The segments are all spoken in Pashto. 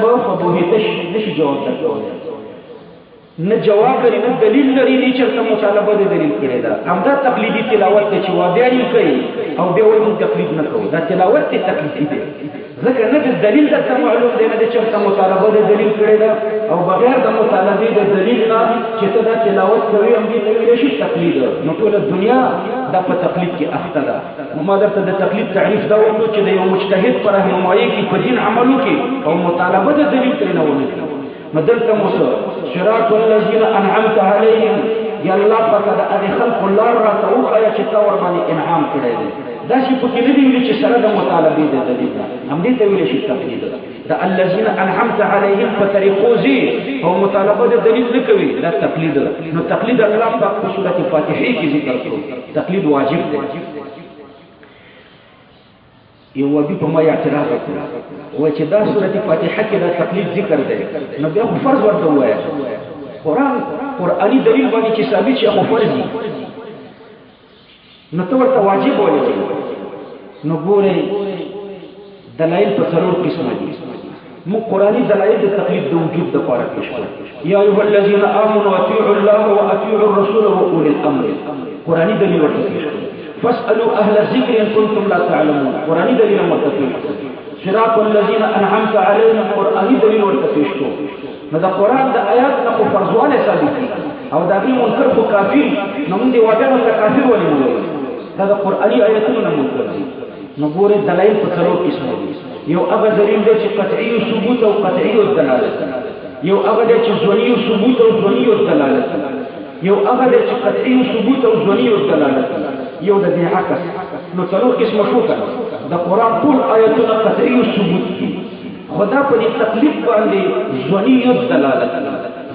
فبوهیتش نشي جواب درکولی نه جواب لري نه دلیل لري نه چرته مطالبه د دلیل کړي دا همدا تقلیدي تلاوت ته چې وابیان کوي او بیا وایي موږ تقلید نه کوو دا تلاوت ته تقلیدي دی ځکه نه د دلیل د معلوم دی نه د چرته مطالبه د دلیل کړي دا او بغیر د مطالبه د دلیل نه چې ته دا تلاوت کوي هم دې ته ویل شي تقلید نو ټول دنیا دا په تقلید کې اخته ده ما درته د تقلید تعریف دا وکړو چې د یو مجتهد پر رهنمایي کې په دین عملو کې او مطالبه د دلیل کړي نه ونه مدلته موسی صراط الذين انعمت عليهم یا الله پاک دا هغه خلق الله را ته وخایا چې تا ور باندې انعام کړی دی دا چې په کې نه دی چې سره د مطالبه د دلیل هم دې ته ویل شي تقلید دا الذين انعمت عليهم په طریقو زی او مطالبه د دلیل نه کوي دا تقلید نو تقلید الله پاک په سورۃ فاتحه کې ذکر کړو تقلید واجب دی یو وبي په ما اعتراض وکړ و چې دا سورۃ فاتحه کې دا تقلید ذکر دی نو بیا خو فرض ورته وایي قرآنی دلیل باندې چې ثابت شي خو فرض دي نو ته ورته واجب وایي نو ګوره دلایل په څلور قسمه دي مو قرآنی دلایل د تقلید د وجود د لپاره پیش کړل یا ایها الذين امنوا اطيعوا الله واطيعوا الرسول واولي الامر قرآنی دلیل ورته پیش کړل فاسألوا أهل الذكر إن كنتم لا تعلمون قرآني دليل مرتفع صراط الذين أنعمت عليهم قرآني دليل مرتفع هذا قرآن ده آيات نقو فرضوان ثابتين أو ده في منكر كافر نمون دي وابعنا كافر ولمولي هذا قرآني آياتنا منكر نقول الدلائل فتروا اسمه يو أغا دليل ده قطعي ثبوت أو قطعي الدلالة يو أغا ده ظني ثبوت أو ظني الدلالة يو أغا ده قطعي ثبوت أو ظني الدلالة یو د دې عکس نو څلور قسمه شو کنه د قران ټول آیاتونه قطعي ثبوت دي خدا په دې تقلید باندې ظنی الدلالت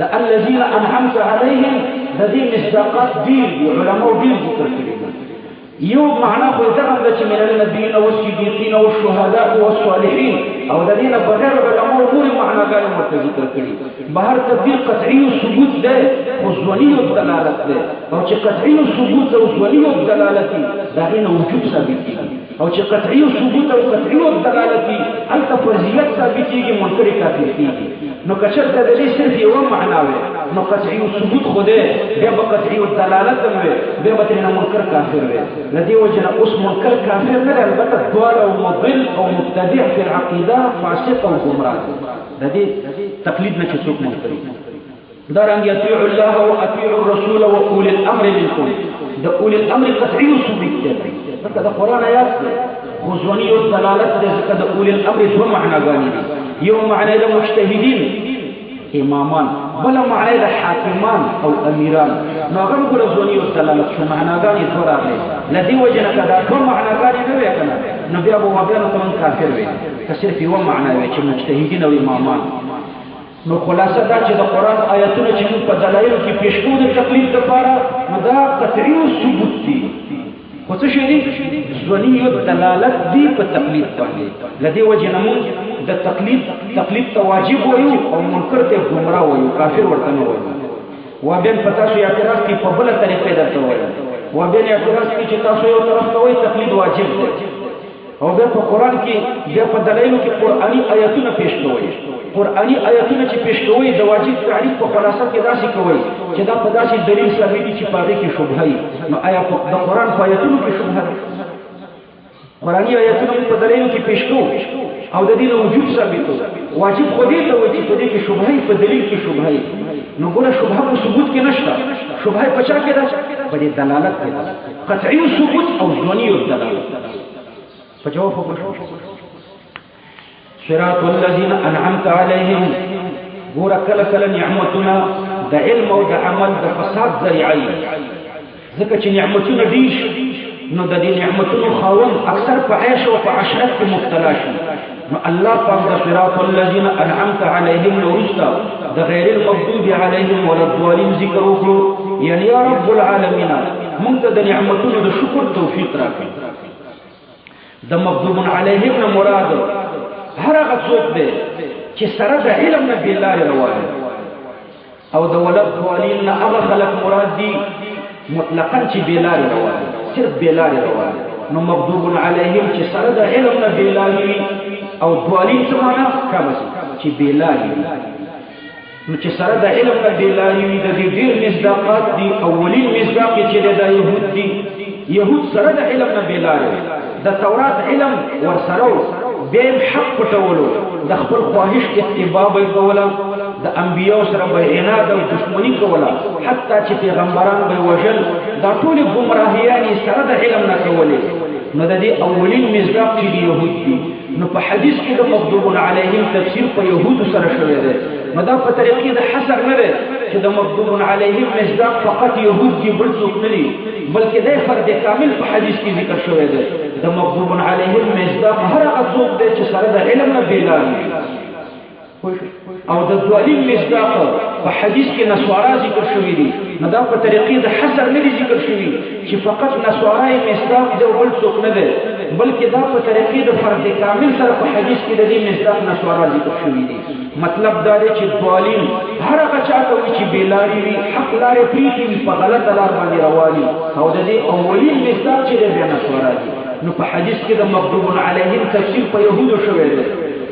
د الذين انعمت عليهم د دې مصداقات دي علماء دي ذکر کړي یو معنا خو دا چې من النبيين والصديقين والشهداء والصالحين او د دې نه بغیر علماء ټول معناګان مرته ذکر کړي بهر تطبیق قطعي ثبوت ده او ظنی الدلالت ده او چې قطعي ثبوت او ظنی الدلالت دا غینه وجود ثابت دي او چې قطعي ثبوت او قطعي الدلالت انت فرضیت ثابت کیږي منکر کافر کیږي نو کچرته د دې صرف یو معنا وي نو قطعي ثبوت خوده بیا به قطعي الدلالت وي بیا به ترنه منکر کافر وي لدی وجنه اوس منکر کافر نه البته ضال او مضل او مبتدع في العقيده فاسق او گمراه د دې تقلید نه چې څوک منکر دارنګ یطیع الله او اطیع الرسول او اولي الامر منکم د اولي الامر قطعي ثبوت دی ځکه د قران آیات خزونی الدلالت ځکه د اولي الامر دوه معناګانې دي یو معنی د مجتهدین امامان بل معنی د حاکمان او امیران نو هغه ګور خزونی الدلالت شو معناګانې دوه راغلي لدی وجنه کدا کوم معناګانې نه وي کنه نو بیا به وابیانو ته کافر وي که صرف یو معنی وي چې مجتهدین او امامان نو خلاصه دا چې د قران آیاتونه چې په دلایلو کې پیش کوو د تقلید لپاره نو دا قطعي ثبوت دي خو څه شي دي ظنی دلالت دی په تقلید باندې لدی وجه نمون د تقلید ته واجب وایو او منکر ته گمراه وایو کافر ورته نه وایو وبین پتا شو اعتراض کی په بل طریقې درته وایو وبین اعتراض کی چې تاسو یو طرف ته وایي تقلید واجب دی او بیا په قران کې بیا په دلایلو کې قرآنی آیاتونه پیش کوي قرآنی آیاتونه چې پیش کوي د واجب تعریف په خلاصه کې داسې کوي چې دا په داسې دلیل ثابت دي چې په هغه کې شبهه وي نو آیا د قرآن په آیاتونو کې شبهه ده قرآنی آیاتونه په دلیلو کې پیش کوي او د دې وجود ثابت واجب خو دې ته وایي چې په دې کې شبهه په دلیل کې شبهه نو ګوره شبهه په ثبوت کې نشته شبهه په چا کې ده په دې دلالت کې ده قطعي ثبوت او ظني دلالت فجواب صراط الذين انعمت عليهم ګوره کله کله نعمتونه د علم او د عمل د فساد ذریعه ځکه چې نعمتونه ډېر نو د دې نعمتونو خاوند اکثر په عيش او په عشرت کې مبتلا شي نو الله پاک د صراط الذين انعمت عليهم ورستا د غیر المغضوب عليهم ولا الضالين ذکر وکړو یعنی یا رب العالمین موږ ته د نعمتونو د شکر توفیق راکړي د مغضوب علیهم نه مراد هر هغه څوک دی چې سره د علم نه بلار روان او د ولد ضالین نه هغه خلق مراد دي مطلقاً چې بلار روان صرف بلار روان نو مغضوب علیهم چې سره د علم نه بلار او ضالین څه معنا کابه چې بیلاری نو چې سره د علم نه بیلاری وي د دې ډېر مصداقات دي. اولین مصداق چې د یهود دي، یهود سره د علم نه بیلاری، د تورات علم ورسره بیا حق پټولو، د خپل خواهش اتباع به کوله، د انبیاء سره به عناد او دشمنی کوله، حتی چې پیغمبران به وژل. دا ټول ګمراهیان سره د علم نه کولې. نو د دې اولین مصداق چې یهود دي، نو په حدیث کې د مغضوب علیهم تفسیر په یهود سره شوی دی. نو دا په طریقې د حصر نه دی چې د مغضوب علیهم مصداق فقط یهود دي، بل څوک نه دي، بلکې دا فرد کامل په حدیث کې ذکر شوی دی. د مغضوب علیهم مصداق هر هغه څوک دی چې سره د علم نه بیلار وي. او د دوالین مصداق په حدیث کې نسوارا ذکر شوی دي. نو دا په طریقې د حصر نه دي ذکر شوی چې فقط نسوارا مصداق دی او بل څوک نه دی، بلکې دا په طریقې د فرد کامل سره په حدیث کې د دې مصداق نسوارا ذکر شوی دي. مطلب دا دی چې دوالین هر هغه چاته وي چې بیلاری وي، حق لارې پریښي وي، په غلطه لار باندې رواني، او د دې اولین مصداق چې دی بیا نسوارا دي. نو په حدیث کې د مغضوب علیهم تفسیر په یهودو شوی دی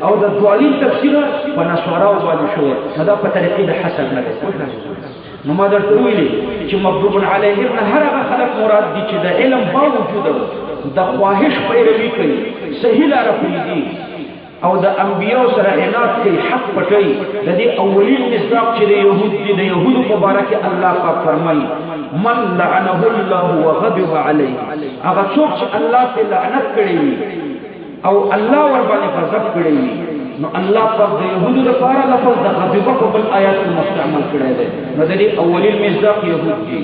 او د دوالین تفسیر په نسواراو باندې شوی. نو دا په طریقې د حسد نه دی. نو ما درته ویلي چې مغضوب علیهم نه هر هغه خلک مراد دي چې د علم باوجود د خواهش پیروي کوي، صحیح لاره پرېږدي او د انبیاء سره عناد کوي، حق پټوي. د دې اولین مصداق چې د یهود دي، د یهودو په باره کې الله پاک فرمایي من لعنه الله وغضب علیه، هغه څوک چې الله ته لعنت کړی وي او الله ور باندې غضب کړی وي. نو الله پاک د یهودو لپاره لفظ د غضب په بل آیات کې مستعمل کړی دی. نو د دې اولین مصداق یهود دي.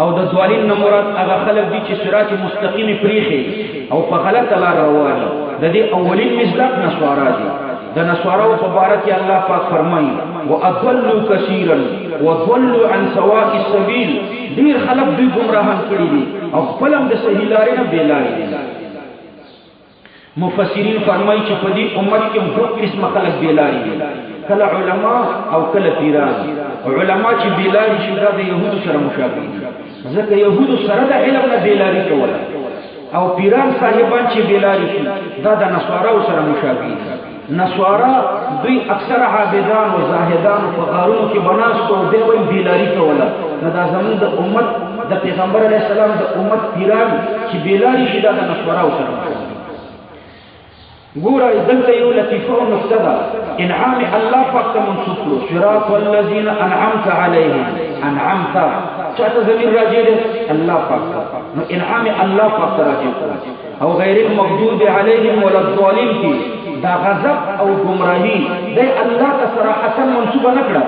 او د دوالین نه مراد هغه خلک دي چې صراط مستقیم پریښي او په غلطه لار روان. د دې اولین مصداق نسوارا دي. د نسواراو په باره کې الله پاک فرمایي واضلوا كثيرا وضلوا عن سواء السبيل، ډیر خلک دوی ګمراهان کړي دي او خپل هم د صحیح لارې نه بیلاري دي. مفسرین فرمایي چې په دې امت کې دوه قسم خلک بیلاري دي، کله علما او کله پیران. علما چې بیلاري شي دا د یهودو سره مشابه دي، ځکه یهودو سره د علم نه بیلاري کوله، او پیران صاحبان چې بیلاري شي دا د نسواراو سره مشابه دي. نسوارا دوی اکثر عابدان او زاهدان په غارونو کې بناستو او دوی بیلاري کوله. نو دا زموږ د امت د پیغمبر علیه السلام د امت پیران چې بیلاري شي دا د نسواراو سره مشابه دي. ګوره دلته یو لطیفه او نکته ده، انعام الله پاک ته منسوب کړو، صراط الذین انعمت علیهم. انعمت چاته ضمیر راجع دی؟ الله پاک ته. نو انعام الله پاک ته راجع کړو. او غیر المغضوب علیهم ولا الضالین کی دا غضب او گمراهی دی الله ته صراحتا منسوب نه کړه.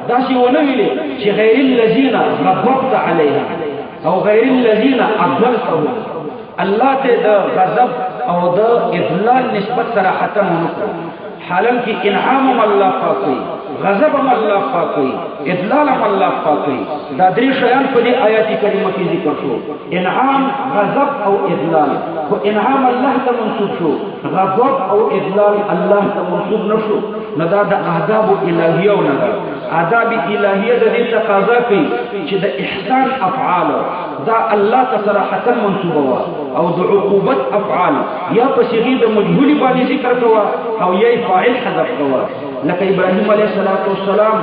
دا شی ونه ویلي چې غیر الذین غضبت علیهم او غیر الذین اضللتهم. الله ته د غضب او د اضلال نسبت صراحتا ونکړه، حالانکه انعام الله پاکي، غضب الله پاکي، اضلال الله پاکي. دا درې شیان په دې آیات کریمه کې ذکر شو، انعام، غضب او اضلال. خو انعام الله ته منسوب شو، غضب او اضلال الله ته منسوب نشو. نو دا د آداب الهیه نه ده. آداب الهیه د دې تقاضا کوي چې د احسان افعال دا الله ته صراحتا منسوبه وا، او د عقوبت افعال یا په صيغه د مجهول باندې ذکر کوا او یا فاعل حذف کوا. لکه ابراهیم علیه السلام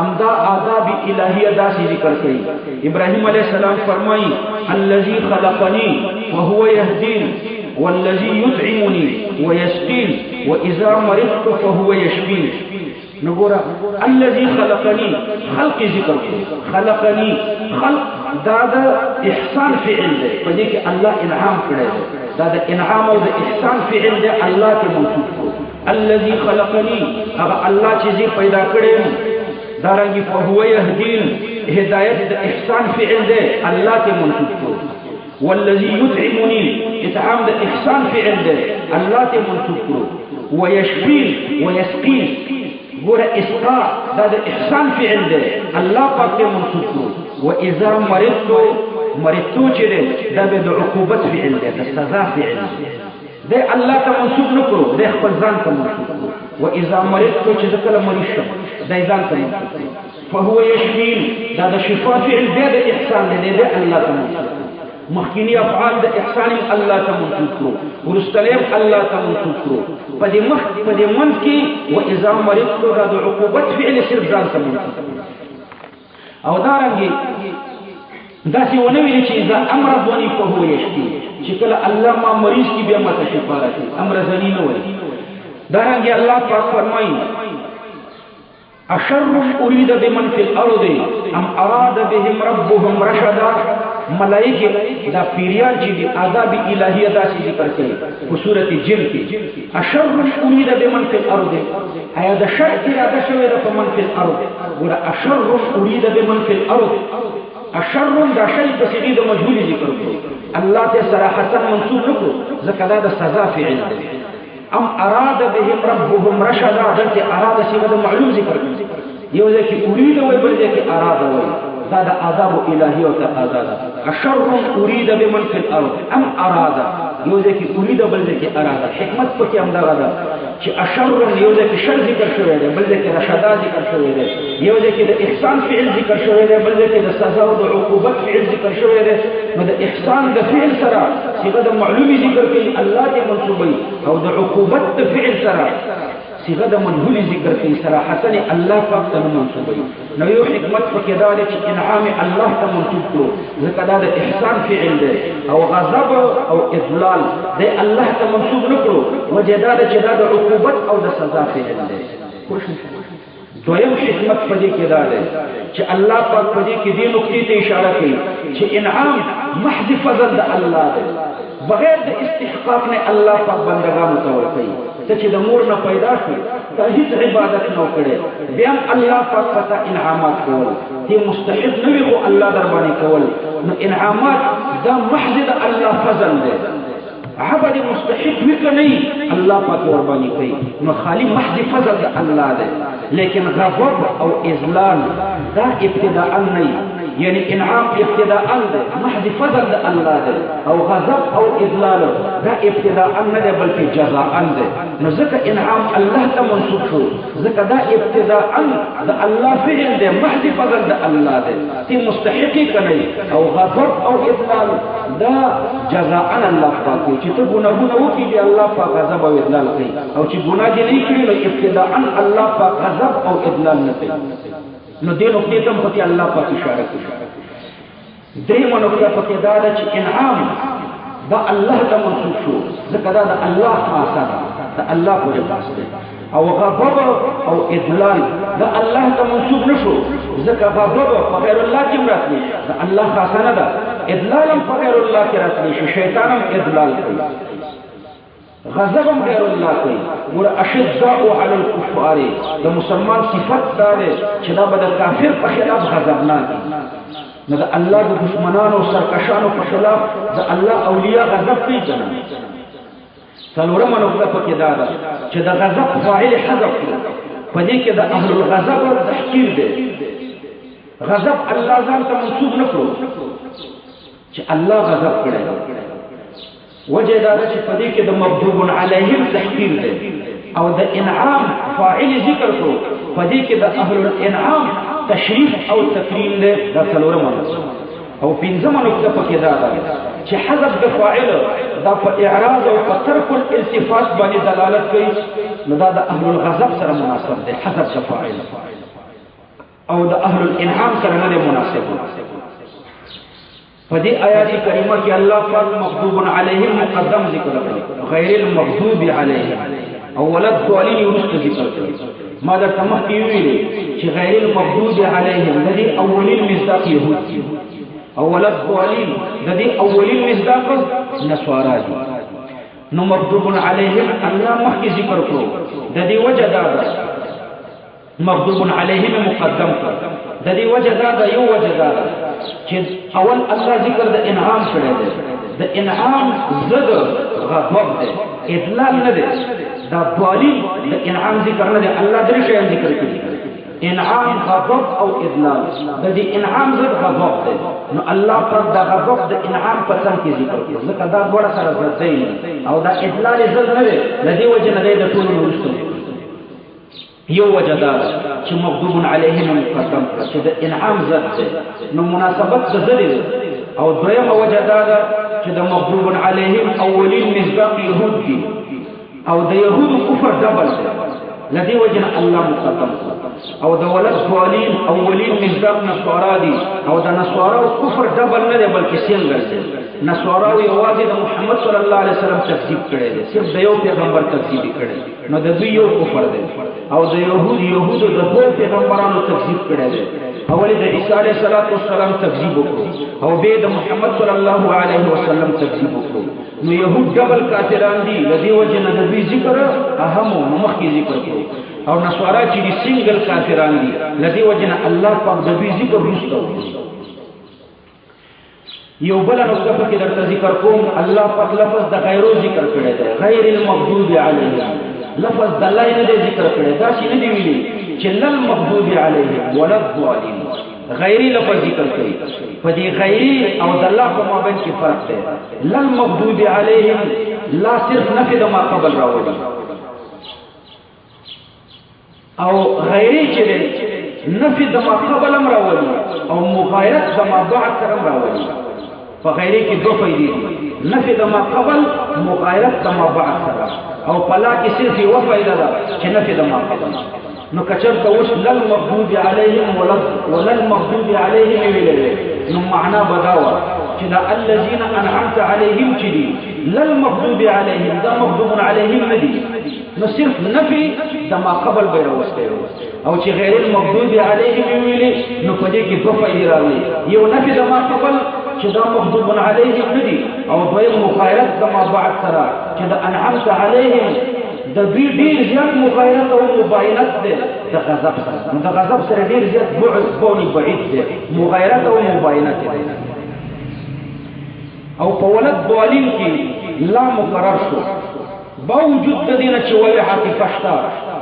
امدا آداب الهیه داسې ذکر کړي. ابراهیم علیه السلام فرمایي الذي خلقني وهو يهدين والذي يطعمني ويسقين واذا مرضت فهو يشفين. نګورا الذي خلقني، خلق ذکر کړي. خلقني خلق دا د احسان فعل دی، په دې کې الله انعام کړی دی. دا د انعام او د احسان فعل دی، الله ته منسوب کړو. الذي خلقني هغه الله چې زه پیدا کړم. دارنګه فهو يهدين هدایت د احسان فعل دی، الله ته منسوب کړو. والذي يطعمني اطعام د احسان فعل دی، الله ته منسوب کړو. ويشفين ويسقين ګوره اسقاء دا د احسان فعل دی، الله پاک ته منسوب کړو. واذا مرضت چې دی دا به د عقوبت فعل دی، د سزا فعل دی، الله ته منسوب نه کړو، د خپل ځان ته منسوب کړو. واذا مرضت چې کله مریض شم دا ځان ته منسوب کړو. فهو يشفين دا د شفا فعل دی، د احسان دی، د الله ته منسوب کړو. مخکینی افعال د احسان الله ته منسوب کړو ورستلیم الله ته منسوب کړو په دې منځ کې و اذا مرضت د عقوبت فعل صرف ځان ته منسوب او دارنګي داسې ونه ویل چې اذا امرضني فهو يشفي چې کله الله ما مریض کی بیا ماته شفا راکړي امرضني نه وایي دارنګي الله پاک فرمایي اشر اريد بمن في الارض ام اراد بهم ربهم رشدا ملائکه دا پیریان چې د عذاب الهیه داسې ذکر کوي په سورته جن کې اشر اريد بمن في الارض ایا د شر اراده شوی د من في الارض ګور اشر اريد بمن في الارض اشر دا شی په صيغه د مجهول ذکر کوي الله ته صراحتا منسوب نکړو ځکه دا د سزا فعل دی ام اراد بهم ربهم رشدا دلته اراد صيغه د معلوم ذکر کوي یو ځکه اريد وي بل ځکه اراد وي دا د عذاب الهي او تقاضا ده اشر اريد بمن في الارض ام اراد یو ځکه اريد بل ځکه اراد حکمت پکې هم دا ده چې اشر یو ځکه شر ذکر شوی دی بل ځکه رشدا ذکر شوی دی یو ځکه د احسان فعل ذکر شوی دی بل ځکه د سزا او د عقوبت فعل ذکر شوی دی نو د احسان د فعل سره صيغه د معلوم ذکر کوي الله ته منسوبي او د عقوبت د فعل سره صيغه د مجهول ذکر کوي صراحتا الله پاک ته منسوبي نو یو حکمت پکې دا دی چې انعام الله ته منسوب کړو ځکه دا د احسان فعل دی او غضب او اذلال دی الله ته منسوب نکړو وجه دا چې دا د عقوبت او د سزا فعل دی دویم حکمت پدې کې دا دی چې الله پاک پدې کې دې نقطې ته اشاره کوي چې انعام محض فضل د الله دی بغیر د استحقاق نه الله پاک بندگانو ته ورکوي ته چې د مور نه پیدا شو ته هیڅ عبادت نه وکړې بیا الله پاک پتا انعامات کول دې مستحق نه وي خو الله در باندې کول نو انعامات دا محض د الله فضل دی عبد مستحق وکنی الله پاک ور باندې کوي نو خالی محض فضل د الله دی لیکن غضب او اذلال دا ابتداء نه یعنی انعام ابتداء ده محض فضل ده الله ده او غضب او اذلال ده ابتداء نه ده بلکې جزاء ده نو ځکه انعام الله ته منسوب شو ځکه دا ابتداء ده الله فعل ده محض فضل ده الله ده تی مستحق کني او غضب او اذلال ده جزاء الله پاک چې ته ګناهونه وکړي الله پاک غضب او اذلال کوي او چې ګناه دې نه کړی نو ابتداء الله پاک غضب او اذلال نه کوي نو دې نقطې ته پکې الله پاک اشاره کوي درېمه نقطه پکې دا ده چې انعام دا الله ته منسوب شو ځکه دا د الله خاصه ده د الله پورې خاص ده او غضب او اذلال دا الله ته منسوب نشو ځکه غضب په غیر الله کې راتلی دا الله خاصه نه ده اذلال هم په غیر الله کې راتلی شیطان هم اذلال کوي غضبم غیر الله کوي ګور اشداء علی الكفار د مسلمان صفت دا ده چې دا به د کافر په خلاف غضبناک نو د الله د دشمنانو او سرکشانو په خلاف د الله اولیاء غضب کوي کنه څلورمه نقطه پکې دا ده چې د غضب فاعل حذف په دې کې د اهل الغضب تحقیر ده غضب الله ځان ته منسوب نکړو چې الله غضب کړي وجه دا چې په دې کې د مغضوب علیهم تحقیر ده او د انعام فاعل ذکر کو په دې کې د اهل الانعام تشریف او تکریم ده دا څلورمه او پنځمه نقطه پکې دا ده چې حذف د فاعل دا په اعراض او په ترک الالتفات باندې دلالت کوي نو دا د اهل الغضب سره مناسب ده حذف د فاعل او د اهل الانعام سره نه مناسب فدي آیات کریمه کې الله پاک مغضوب علیهم مقدم ذکر کړی غیر المغضوب علیهم او ولد ضالین ورست ذکر کړی ما در تمخ کې ویلي چې غیر المغضوب علیهم د دې اولین مصداق يهود او ولد ضالین د دې اولین مصداق نصارا دي نو مغضوب علیهم الله مخکې ذکر کړو د دې وجه دا ده مغضوب علیهم مقدم کړ د دې وجه دا ده یو وجه دا ده چې اول الله ذکر د انعام کړی دی د انعام زد غضب دی اذلال نه دی دا ضالین د انعام ذکر نه دی الله درې شی ذکر کړی انعام غضب او اذلال د دې انعام زد غضب دی نو الله پر دا غضب د انعام په څنګه کې ذکر کړی ځکه دا ډوړه سره زد دی او دا اذلال زد نه دی د دې وجه نه دی د ټول ورسته یو وجداد چې مغضوب علیهم مقدم چې د انعام ذات ده نو مناسبت د ذل او دویمه وجداد چې د مغضوب علیهم اولین مصداق يهود دي او د يهود کفر دبل لدی وجن الله مقدم او د ولد ضالین اولین مصداق نصارا دي او د نصارا کفر دبل نه بلکې سینګل دي نصارا یوازې د محمد صلی الله علیه وسلم تکذیب کړي دي صرف د یو پیغمبر تکذیب کړي نو د دوی یو کفر دی او د يهود د دوه پیغمبرانو تکذیب کړي دي اول د عیسی علیه السلام تکذیب وکړو او به د محمد صلی الله علیه وسلم تکذیب وکړو نو يهود ډبل کافران دي لدی وجه نه د دوی ذکر اهم او مخکې ذکر کړو او نصارا چې دي سنگل کافران دي لدی وجه نه الله پاک د دوی ذکر وکړو یو بل نقطه کې درته ذکر کوم الله پاک لفظ د غیرو ذکر کړی دی غیر المغضوب علیهم لفظ د الله نه ذکر کړی دا چې نه دی ویلي چې لل مغضوب علیهم ولا الضالین غیری لفظ ذکر کړی په دې غیری او د الله په مابین کې فرق دی لل مغضوب علیهم لا صرف نفي د ما قبل راوړي او غیری چې نفي د ما قبل هم راوړي او مغایرت د ما بعد سره راوړي فغیری کی دو فائدې دي نفي د ما قبل مغایرت د ما بعد سره او پلا کې صرف یو فائدہ ده چې نفي د ما قبل نو کچر کوش لل مغضوب علیهم ولا المغضوب علیهم ویل نو معنا بداوا چې دا الذين انعمت عليهم چې دي لل مغضوب علیهم دا مغضوب علیهم ندي نو صرف نفي د ما قبل به راوسته او چې غیر المغضوب علیهم ویل نو په دې کې دو فائدې راغلي یو نفي د ما قبل چې دا مغضوب علیهم ندي او دویم مغایرت د ما بعد سره چې دا انعمت علیهم د دوی ډیر زیات مغایرت او مباینت ده د غضب سره نو د غضب سره ډیر زیات بعید ده مغایرت او مباینت ده او په ولد ضالین کې لا مقرر شو باوجود د دې نه چې وایي عاطفه شته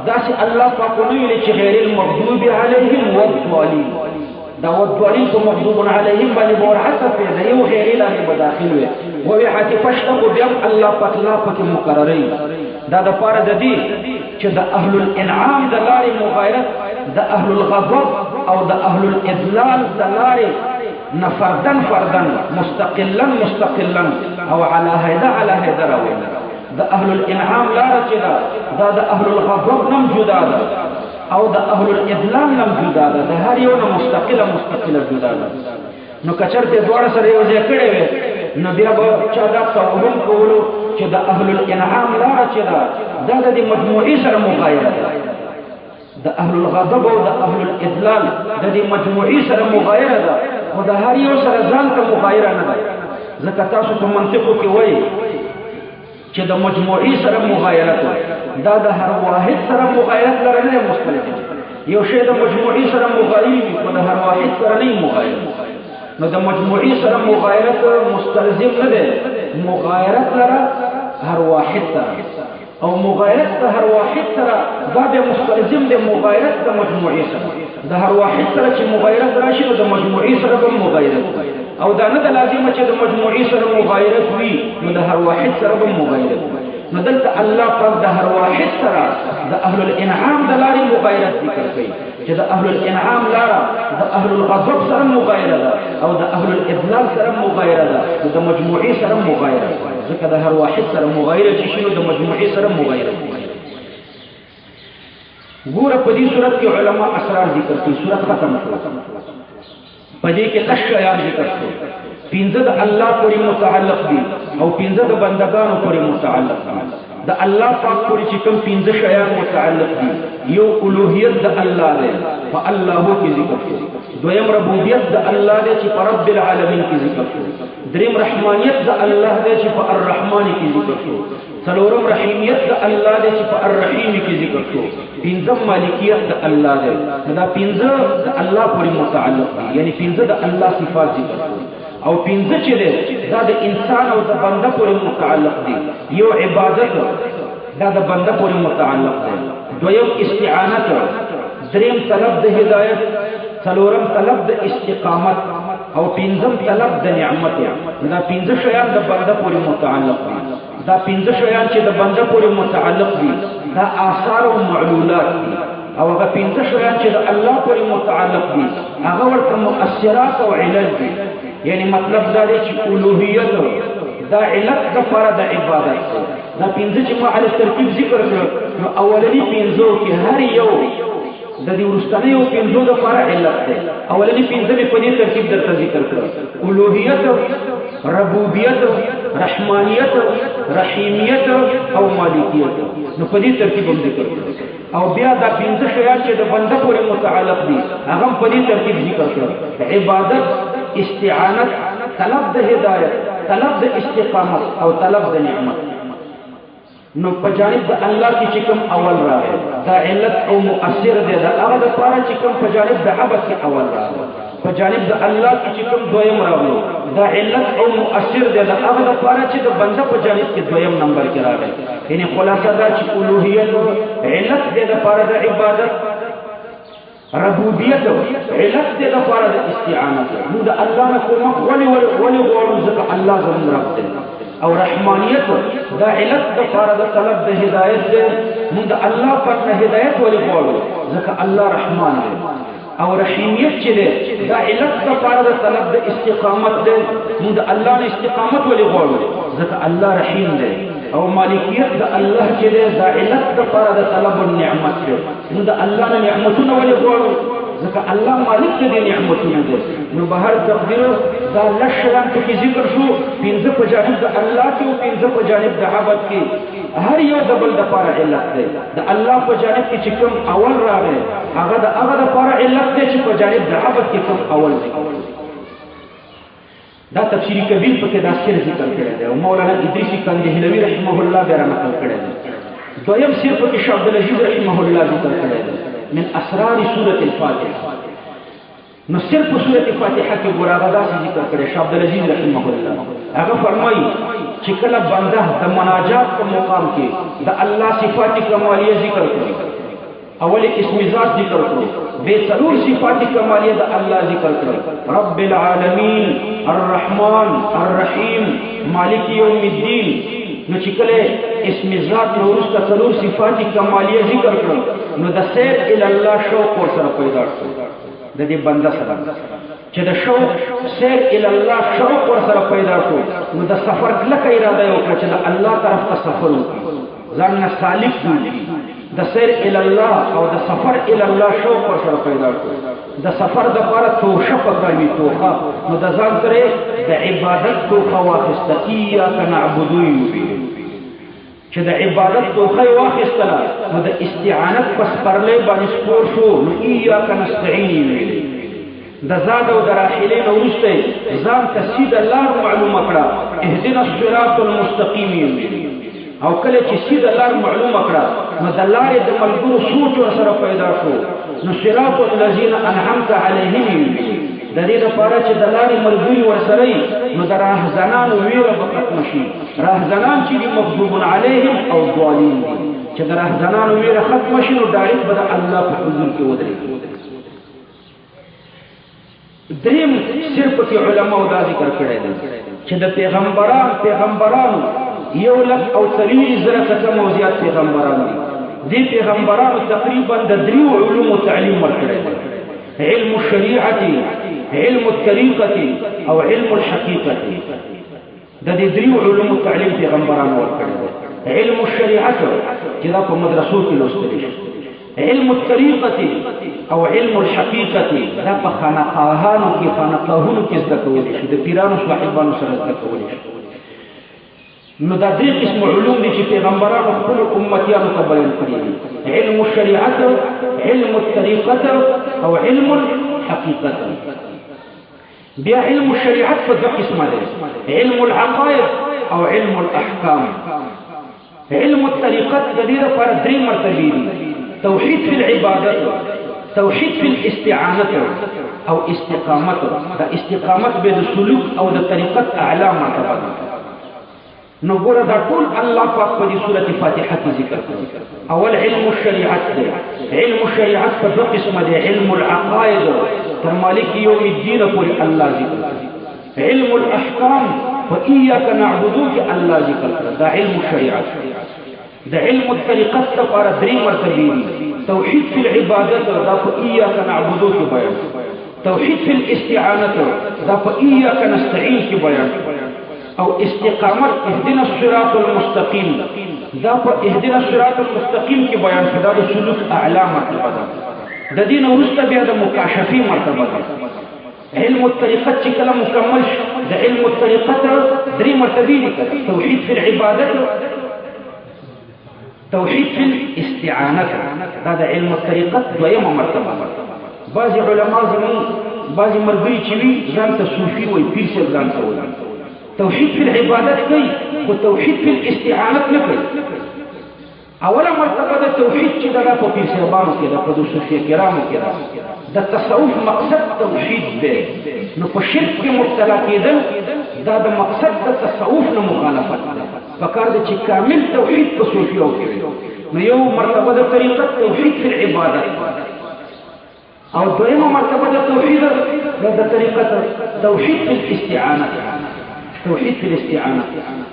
دا چې الله پاک ویل چې غیر المغضوب علیهم والضالین دا والضالین کو مغضوب علیهم باندې بور حسب دی یو غیر لاندې بداخل وي وایي عاطفه شته خو بیا الله پاک لا پاک مقرري دا د پاره د دې چې د اهل الانعام د لارې مغایرت د اهل الغضب او د اهل الاذلال د لارې نفردن فردن مستقلا او على هيدا راوي د اهل الانعام لار چې دا د اهل الغضب نم جدا ده او د اهل الاذلال نم جدا ده د هر یو نه مستقله جدا ده نو کچرته دواړه سره یو ځای کړي وي نو بیا به چا دا توهم کولو چې د اهل الانعام لار چې دا د مجموعي سره مغایره ده د اهل الغضب او د اهل الاذلال د مجموعي سره مغایره ده او د هر یو سره ځان ته مغایره نه ده ځکه تاسو په منطقو کې وایي چې د مجموعي سره مغایرت دا د هر واحد سره مغایرت لري نه مختلف یو شی د مجموعي سره مغایرت او د هر واحد سره نه مغایرت نو د مجموعي سره مغایرت مستلزم نه ده مغایرت لره هر واحد سره او مغایرت د هر واحد سره دا به مستلزم ده مغایرت د مجموعي سره د هر واحد سره چې مغایرت راشي نو د مجموعي سره به مغایرت او دا نه لازم چې د مجموعي سره مغایرت وي نو د هر واحد سره به مغایرت نو دلته الله پاک د هر واحد سره د اهل الانعام د لارې مغایرت ذکر کوي چې د اهل الانعام لاره د اهل الغضب سره مغایره ده او د اهل الاذلال سره مغایره ده د مجموعي سره مغایره ځکه د هر واحد سره مغایره چې شنو د مجموعي سره مغایره ګوره په دې صورت کې علما اسرار ذکر کوي صورت ختم شوه په دې کې اشیاء ذکر شوه پنځه د الله پورې متعلق دي او پنځه د بندگانو پورې متعلق دي د الله پاک پورې چې کوم پنځه شیان متعلق دي یو الوهیت د الله دی په الله کې ذکر شو دویم ربوبیت د الله دی چې په رب العالمین کې ذکر شو دریم رحمانیت د الله دی چې په الرحمن کې ذکر شو څلورم رحیمیت د الله دی چې په الرحیم کې ذکر شو پنځم مالکیت د الله دی دا پنځه د الله پورې متعلق دي یعنی پنځه د الله صفات ذکر شو او پنځه چې دا د انسان او د بنده پورې متعلق دي یو عبادت دا د بنده پورې متعلق دی دویم استعانت دریم طلب د هدایت څلورم طلب د استقامت او پنځم طلب د نعمت دا پنځه شیان د بنده پورې متعلق دي دا پنځه شیان چې د بنده پورې متعلق دي دا آثار او معلولات دي او هغه پنځه شیان چې د الله پورې متعلق دي هغه ورته مؤثرات او علل دي. یعنی مطلب دا دی چې الوهیت دا علت د لپاره د عبادت دا پنځه چې ما علی ترتیب ذکر کړو نو اولنی پنځو کې هر یو د دې ورستنیو پنځو د لپاره علت ده. اولنی پنځه په دې ترتیب درته ذکر کړو: الوهیت، ربوبیت، رحمانیت، رحیمیت او مالکیت. نو په دې ترتیب هم ذکر کړو. او بیا دا پنځه شیان چې د بنده پورې متعلق دي هغه په دې ترتیب ذکر کړو: عبادت، استعانت، طلب د هدایت، طلب د استقامت او طلب د نعمت. نو په جانب د الله کې چې کوم اول راغی دا علت او مؤثر دی دا هغه د پاره چې کوم په جانب د عبادت کې اول راغی. په جانب د الله کې چې کوم دویم راغلو دا علت او مؤثر دی دا هغه د پاره چې د بنده په جانب کې دویم نمبر کې راغی. یعنی خلاصه دا چې الوهیت علت دی د پاره د عبادت، ربوبیت علت دی د پاره د استعانت نو د الله نه کوم ولي غواړو ځکه الله زموږ رب دی. او رحمانیت دا علت د پاره د طلب د هدایت دی نو د الله پاک نه هدایت ولي غواړو ځکه الله رحمان دی. او رحیمیت چې دی دا علت د پاره د طلب د استقامت دی نو د الله نه استقامت ولي غواړو ځکه الله رحیم دی. او مالکیت د الله چې دی دا علت د پاره د طلب النعمت دی نو د الله نه نعمتونه ولي غواړو ځکه الله مالک دې نعمتونه دي. نو بهر تقدیر دا لشران کې ذکر شو پنځه په جانب د الله کې او پنځه په جانب د عبادت کې هر یو د بل د پاره علت دی. د الله په جانب کې چې کوم اول راغی هغه د هغه د پاره علت دی چې په جانب د عبادت کې کوم اول دی. دا تفسیری کبیر پکې دا سر ذکر کړی دی او مولانا ادریسی کندهلوی رحمه الله بیا نقل کړی دی. دویم سر پکې شاه عبد العزيز رحمه الله ذکر کړی دی من اسرار سورة الفاتحه. نو صرف سورة الفاتحه کې ګوراغه دا ذکر کړی شاه عبد العزيز رحمه الله هغه فرمایي چې کله بنده د مناجات په مقام کې د الله صفات کمالیه ذکر کړي اول اسم ذات ذکر کړي به څلور صفات کمالیه د الله ذکر کړي: رب العالمین، الرحمن، الرحیم، مالک یوم الدین. نو چې کله اسم ذات نو ورسته څلور صفات کمالیه ذکر کړو نو د سیر الی الله شوق ور سره پیدا شو د دې بنده سره چې د شوق سیر الی الله شوق ور سره پیدا شو نو د سفر لکه اراده وکړه چې د الله طرف ته سفر وکړي ځان نه سالک وي. د سیر الی الله او د سفر الی الله شوق ور سره پیدا شو. د سفر د لپاره توشه پکړوي توخه نو د ځان سره د عبادت توخه واخسته ایاک نعبد چې د عبادت توخه واخستله نو د استعانت پس پرلې باندې سپور شو نو ایاک نستعین د زاد او د راحلین ورسته ځان ته سیده لار معلومه کړه اهدنا الصراط المستقیم. او کله چې سیده لار معلومه کړه نو د لارې د ملګرو سوچ سره پیدا شو نو صراط الذین انعمت علیهم د دې لپاره چې د لارې ملګري ورسره نو د راهزنانو ویره به ختم شي. راهزنان چې دي مغضوب علیهم او ضالین دي چې د راهزنانو ویره ختم شي نو ډایرکټ به د الله په حضور کې ودرېږي. دریم صرف کې علماء دا ذکر کړی دی چې د پیغمبرانو 1,300 او زیات پیغمبران دي. دې پیغمبرانو تقریبا د دریو علومو تعلیم ورکړی دی: علم الشریعه، علم الطریقه او علم الحقیقه. د دې دریو علومو تعلیم پیغمبرانو ورکړی دی. علم الشریعه چې دا په مدرسو کې لوستل شي، علم الطریقه او علم الحقیقه دا په خانقاهانو کې زده کول شي، د پیرانو صاحبانو سره زده کول شي. نو دا درې قسم علوم دي چې پیغمبرانو خپل امتیانو ته بیان کړي دي: علم الشریعه، علم الطریقه او علم الحقیقه. بیا علم الشریعه په دوه قسمه دي: علم العقائد او علم الاحکام. علم الطریقه د دې لپاره درې مرتبې دي: توحید فی العبادت، توحید فی الاستعانه او استقامت. دا استقامت به د سلوک او د طریقت اعلی مرتبه ده. نو ګوره دا ټول الله پاک په دې سورۃ فاتحه کې ذکر کړي. اول علم الشریعت دی. علم الشریعت په دوه قسمه دی: علم العقائد تر مالک یوم الدین پورې الله ذکر کړي. علم الاحکام وإياك نعبد کې الله ذکر کړي. دا علم الشریعت. د علم الطریقت لپاره درې مرتبې دي: توحید فی العبادت دا په ایاک نعبدو کې بیان، توحید فی الاستعانت دا په ایاک نستعین کې بیان، او استقامت اهدنا الصراط المستقیم دا په اهدنا الصراط المستقیم کې بیان شدا د سلوک اعلی مرتبه ده. د دین ورسته بیا د مکاشفی مرتبه ده. علم الطریقت چې کله مکمل شي د علم الطریقت درې مرتبې دي، توحید فی العبادت، توحید فی الاستعانت دا د علم الطریقت دویمه مرتبه ده. بعضی علما زمون بعضی مرګري چې وي ځان ته صوفي وایي، پیر صاحب ځان ته وایي، توحید فی العبادت کوي خو توحید فی الاستعانت نه کوي. اوله مرتبه د توحید چې دا په پیر صاحبانو کې ده، په صوفي کرامو کې ده، د تصوف مقصد توحید دی. نو په شرک کې مبتلا کېدل دا د مقصد د تصوف نه مخالفت ده. پکار ده چې کامل توحید په صوفیو کې وي. نو یو مرتبه د طریقت توحید فی العبادت، او دویمه مرتبه د توحید د طریقت توحید فی الاستعانت، توحید فی الاستعانه.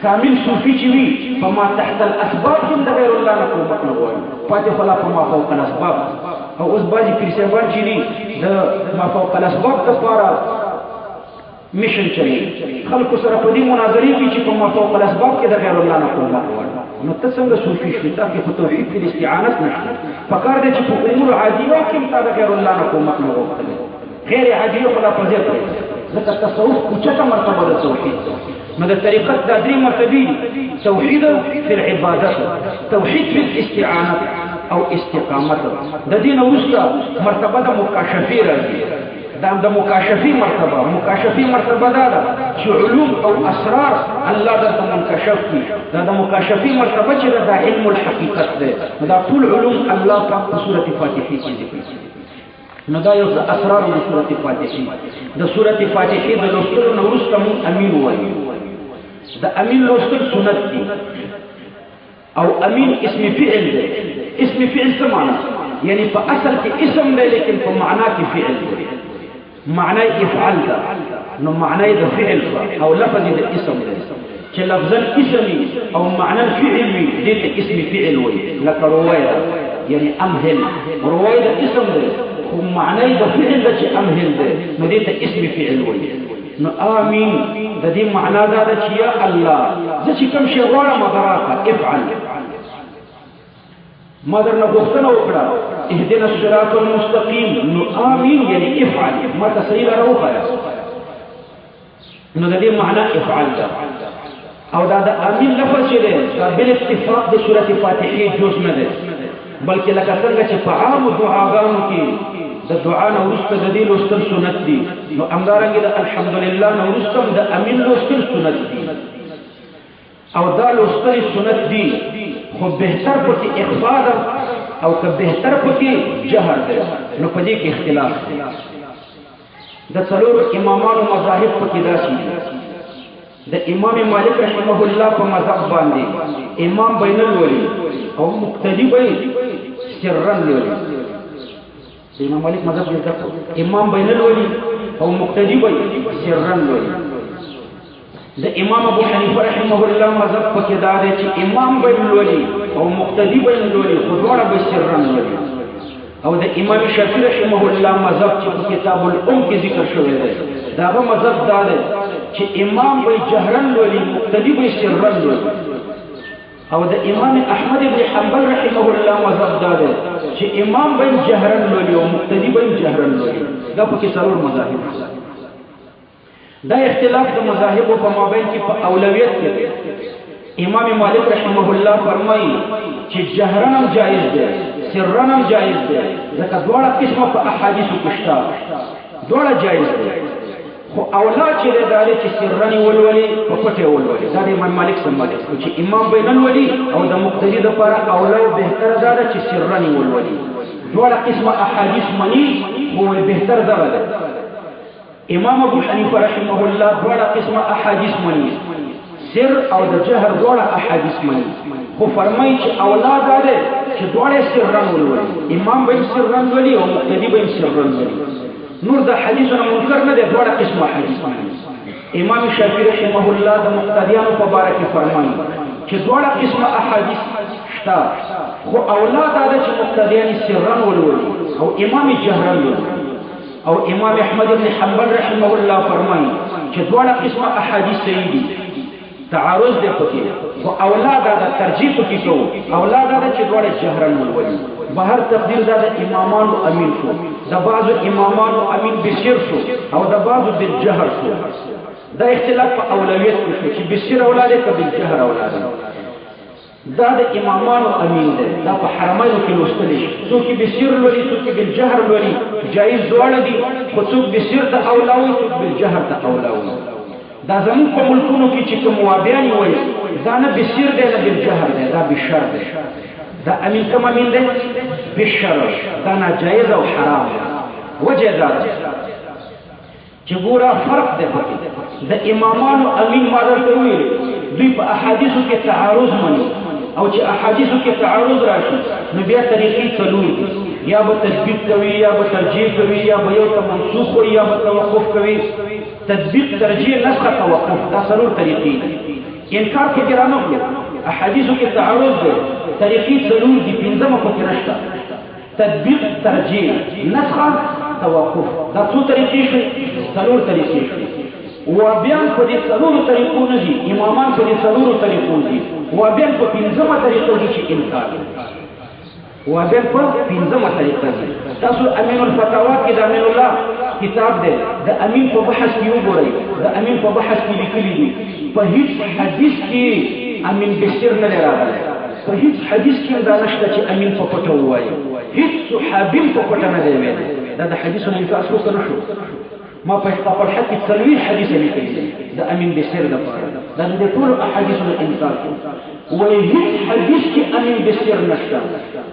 کامل صوفی چې وي فما تحت الاسباب هم د غیر الله نه قربت نه غواړي، پاتې خلا فما فوق الاسباب. او اوس بعضې پیر صاحبان چې دي د ما فوق الاسباب دپاره میشن چلی، خلکو سره په دې مناظرې کې چې په ما فوق الاسباب کې د غیر الله نه قربت غواړي. نو ته څنګه صوفي شوې؟ تا کې په توحید فی الاستعانت نشته. پکار دی چې په امور عادیو کې هم تا د غیر الله نه قربت نه غوښتلی، غیر عادیو خو لا په ځای کړی. ځکه تصوف اوچته مرتبه د توحید. نو د طریقت دا درې مرتبې دي، توحید فی العبادت، توحید فی الاستعانت او استقامت. د دې نه وروسته مرتبه د مکاشفې راځي. دا د مکاشفې مرتبه، مکاشفې مرتبه دا ده چې علوم او اسرار الله درته منکشف کړي. دا د مکاشفې مرتبه چې دا علم الحقیقت دی. دا ټول علوم الله پاک په سورۃ فاتحه کې ذکر کړي. نو دا یو اسرار د سورۃ فاتحه. د سورۃ فاتحه د لوستلو نه وروسته مون امین وایو. د امین لوستل سنت دي، او امین اسم فعل دی. اسم فعل څه معنا؟ یعنی په اصل کې اسم دی لیکن په معنا کې فعل دی. معنی افعل ده، نو معنی د فعل او لفظ د اسم دی. چې لفظا اسمي او معنا فعل وي دې ته اسم فعل وایي. لکه روایه یعنی امهل، روایه د اسم دی خو معنی د فعل ده چې امهل دی، نو دې ته اسم فعل وایي. نو آمین د دې معنا دا ده چې یا الله زه چې کوم شی غواړم هغه راکړه، افعل. ما درنه غوښتنه وکړه اهدنا الصراط المستقیم، نو آمین یعنی افعل، ما ته صحیح لاره وښایه. نو د دې معنا افعل ده. او دا د امین لفظ چې دی دا بل اتفاق د سورۃ فاتحه جز نه دی، بلکې لکه څنګه چې په عامو دعاګانو کې د دعا نه وروسته د دې لوستل سنت دي، نو همدارنګه د الحمدلله نه وروسته د امین لوستل سنت دي. او دا لوستل سنت دي خو بهتر پکې اخفاء ده او که بهتر پکې جهر ده. نو په دې کې اختلاف دی. د څلورو امامانو مذاهب پکې داسې دي. د امام مالک رحمه الله په مذهب باندې امام بین الولی او مقتدی به سرا لولي. امام مالک مذهب دی امام بین الولی او مقتدی به سرا لولي. د امام ابو حنیفه رحمه الله مذهب پکې دا دی چې امام بین الولی او مقتدی بین الولی خو دواړه به سرا لولي. او د امام شافعی رحمه الله مذهب چې په کتاب الام کې ذکر شوی دی داغه مذهب دا دی چې امام به جهرن لولي، مقتدی به سرن لولي. او د امام احمد بن حنبل رحمه الله مذهب دا دی چې امام به جهرن لولي او مقتدی به جهرن لولي. دا په کې څلور مذاهب. دا اختلاف د مذاهب په مابین کې په اولویت کې دی. امام مالک رحمه الله فرمایي چې جهرن هم جایز دی، سرن هم جایز دی، ځکه دواړه قسمه په احادیثو کې شته، دواړه جایز دی. خو اولا چې دا دی چې سرن ولولي په پټه ولولي. دا د امام مالک سمته چې امام بین الولی او د مقتدی لپاره اولا او بهتر دا ده چې سرن ولولي. دواړه قسمه احادیث مني هو بهتر دا ده. امام ابو حنیفه رحمه الله دواړه قسمه احادیث مني، سر او د جهر دواړه احادیث مني. خو فرمایي چې اولاد دا ده چې دواړه سرن ولولي، امام به سرن ولولي او مقتدی به سرن ولولي. نور د حدیثونو منکر نه دی، دواړه قسمه حدیث مني. امام شافعی رحمه الله د مقتدیانو په باره کې فرمایي چې دواړه قسمه احادیث شته، خو اولاد دا چې مقتدیان سرن ولولي او امام جهرن ولولي. او امام احمد بن حنبل رحمه الله فرمایي چې دواړه قسمه احادیث صحیح دي، تعارض دی پکې، خو اولاد دا ترجیح پکې کوو، اولاد دا چې دواړه جهرن ولولي. بهر تقدیر دا د امامانو امین شو، د بعضو امامانو امین بسیر شو او د بعضو بالجهر شو. دا اختلاف په اولویت کې شو چې بسیر اولاد که بالجهر اولاد. دا د امامانو امین دی، دا په حرمینو کې لوستل شي. څوک بسیر لولي څوک بالجهر لولي، جایز دواړه دي، خو څوک بسیر ته اولا وي څوک بالجهر ته اولا وي. دا زموږ په ملکونو کې چې کوم وابیان وایي دا نه بسیر دی نه بالجهر دی، دا بشر دی. دا امین کوم امین دی؟ بشر. دا ناجایز او حرام دی. وجه دا ده چې ګوره فرق دی پکې. د امامانو امین ما درته وویل دوی په احادیثو کې تعارض مني، او چې احادیثو کې تعارض راشي نو بیا طریقې څلور دي، یا به تثبیت کوي یا به ترجیح کوي یا به یو ته منسوخ وي یا به توقف کوي. تثبیت، ترجیح، نسخ، توقف، دا څلور طریقې دي. انکار کې ګرانه کړو احادیثو کې تعارض دی، طریقې څلور دي، پنځمه پکې نشته. تثبیت، ترجیح، نسخ، توقف، دا څو طریقې شوې؟ څلور طریقې شوې. وابیان په دې څلورو طریقو نه دي، امامان په دې څلورو طریقو دي. وابیان په پنځمه طریقه دي چې انکار کوي. وابیان په پنځمه طریقه دي. تاسو امین الفتاوا کې د امین الله کتاب دی، د امین په بحث کې وګورئ. د امین په بحث کې لیکلي دي په هیڅ حدیث کې امین بسیر نه راغلی، په هیڅ حدیث کې دا نشته چې امین په پټه ووایي، هیڅ صحابي په پټه نه دی ویلی. دا د حدیثونو انکار څوک نه شو. ما په خپل حق کې څلوي حدیث لیکلي دي د امین بسیر لپاره. دا د ټول احادیثو انکار کوي. وایي هیڅ حدیث کې امین بسیر نشته.